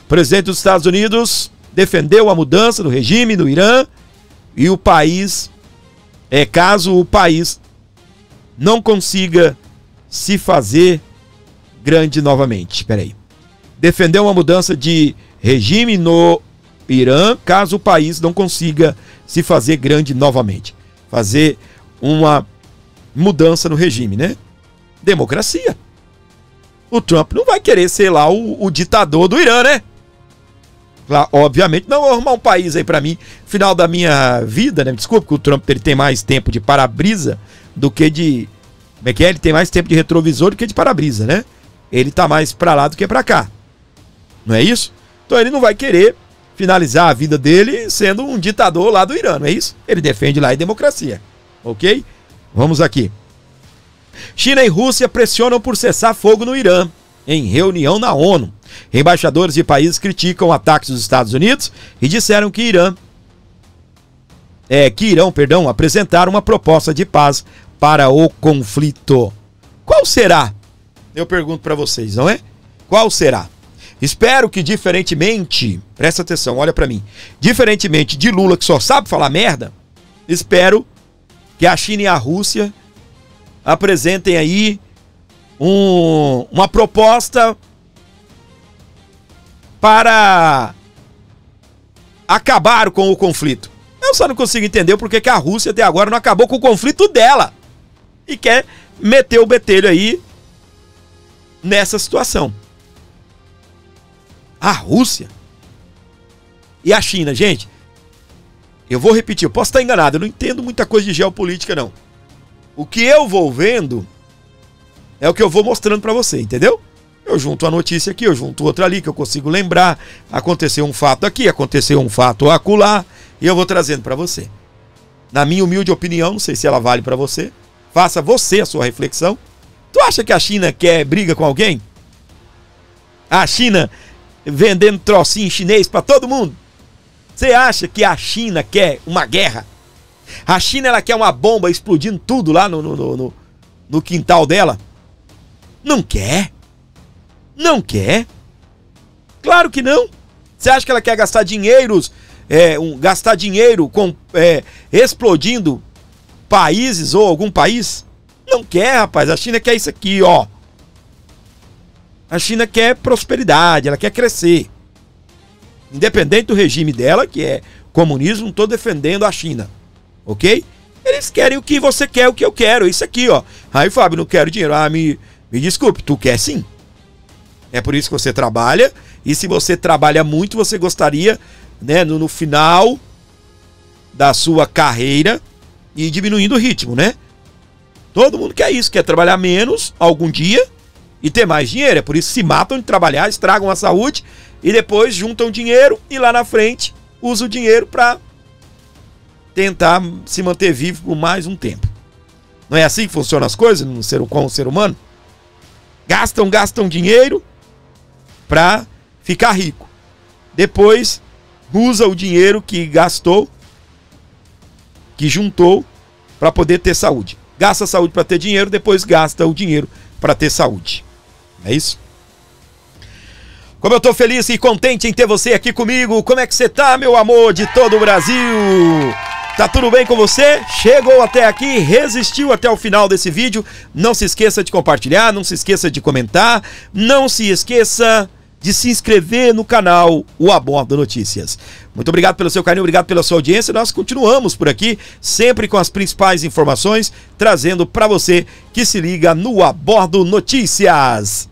Presidente dos Estados Unidos defendeu a mudança do regime no Irã e o país, caso o país não consiga se fazer grande novamente. Peraí. Defendeu uma mudança de regime no Irã, caso o país não consiga se fazer grande novamente. Fazer uma mudança no regime, né? Democracia. O Trump não vai querer ser lá o ditador do Irã, né? Lá, obviamente, não vou arrumar um país aí pra mim, final da minha vida, né? Desculpa que o Trump ele tem mais tempo de para-brisa do que de... Como é que é? Ele tem mais tempo de retrovisor do que de para-brisa, né? Ele tá mais pra lá do que pra cá. Não é isso? Então ele não vai querer finalizar a vida dele sendo um ditador lá do Irã, não é isso? Ele defende lá a democracia, ok? Vamos aqui. China e Rússia pressionam por cessar fogo no Irã em reunião na ONU. Embaixadores de países criticam ataques dos Estados Unidos e disseram que irão apresentar uma proposta de paz para o conflito. Qual será? Eu pergunto para vocês, não é? Qual será? Espero que, diferentemente, presta atenção, olha para mim, diferentemente de Lula, que só sabe falar merda, espero que a China e a Rússia apresentem aí uma proposta para acabar com o conflito. Eu só não consigo entender porque que a Rússia até agora não acabou com o conflito dela e quer meter o betelho aí nessa situação. A Rússia e a China, gente, eu vou repetir, eu posso estar enganado, eu não entendo muita coisa de geopolítica não. O que eu vou vendo é o que eu vou mostrando pra você, entendeu? Eu junto a notícia aqui, eu junto outra ali que eu consigo lembrar, aconteceu um fato aqui, aconteceu um fato acolá, e eu vou trazendo pra você. Na minha humilde opinião, não sei se ela vale pra você, faça você a sua reflexão. Tu acha que a China quer briga com alguém? A China vendendo trocinho chinês pra todo mundo? Você acha que a China quer uma guerra? A China, ela quer uma bomba explodindo tudo lá no quintal dela? Não quer. Não quer. Claro que não. Você acha que ela quer gastar dinheiro com explodindo países ou algum país? Não quer, rapaz. A China quer isso aqui, ó. A China quer prosperidade, ela quer crescer. Independente do regime dela, que é comunismo, não estou defendendo a China. Ok? Eles querem o que você quer, o que eu quero. Isso aqui, ó. Aí, Fábio, não quero dinheiro. Ah, me desculpe, tu quer sim. É por isso que você trabalha. E se você trabalha muito, você gostaria, né, no final da sua carreira, ir diminuindo o ritmo, né? Todo mundo quer isso, quer trabalhar menos algum dia e ter mais dinheiro. É por isso que se matam de trabalhar, estragam a saúde e depois juntam dinheiro e lá na frente usam o dinheiro para tentar se manter vivo por mais um tempo. Não é assim que funcionam as coisas com o ser humano? Gastam dinheiro para ficar rico. Depois usa o dinheiro que gastou, que juntou, para poder ter saúde. Gasta a saúde para ter dinheiro, depois gasta o dinheiro para ter saúde. É isso? Como eu tô feliz e contente em ter você aqui comigo. Como é que você tá, meu amor de todo o Brasil? Tá tudo bem com você? Chegou até aqui, resistiu até o final desse vídeo. Não se esqueça de compartilhar, não se esqueça de comentar, não se esqueça de se inscrever no canal O Abordo Notícias. Muito obrigado pelo seu carinho, obrigado pela sua audiência. Nós continuamos por aqui, sempre com as principais informações, trazendo para você que se liga no Abordo Notícias.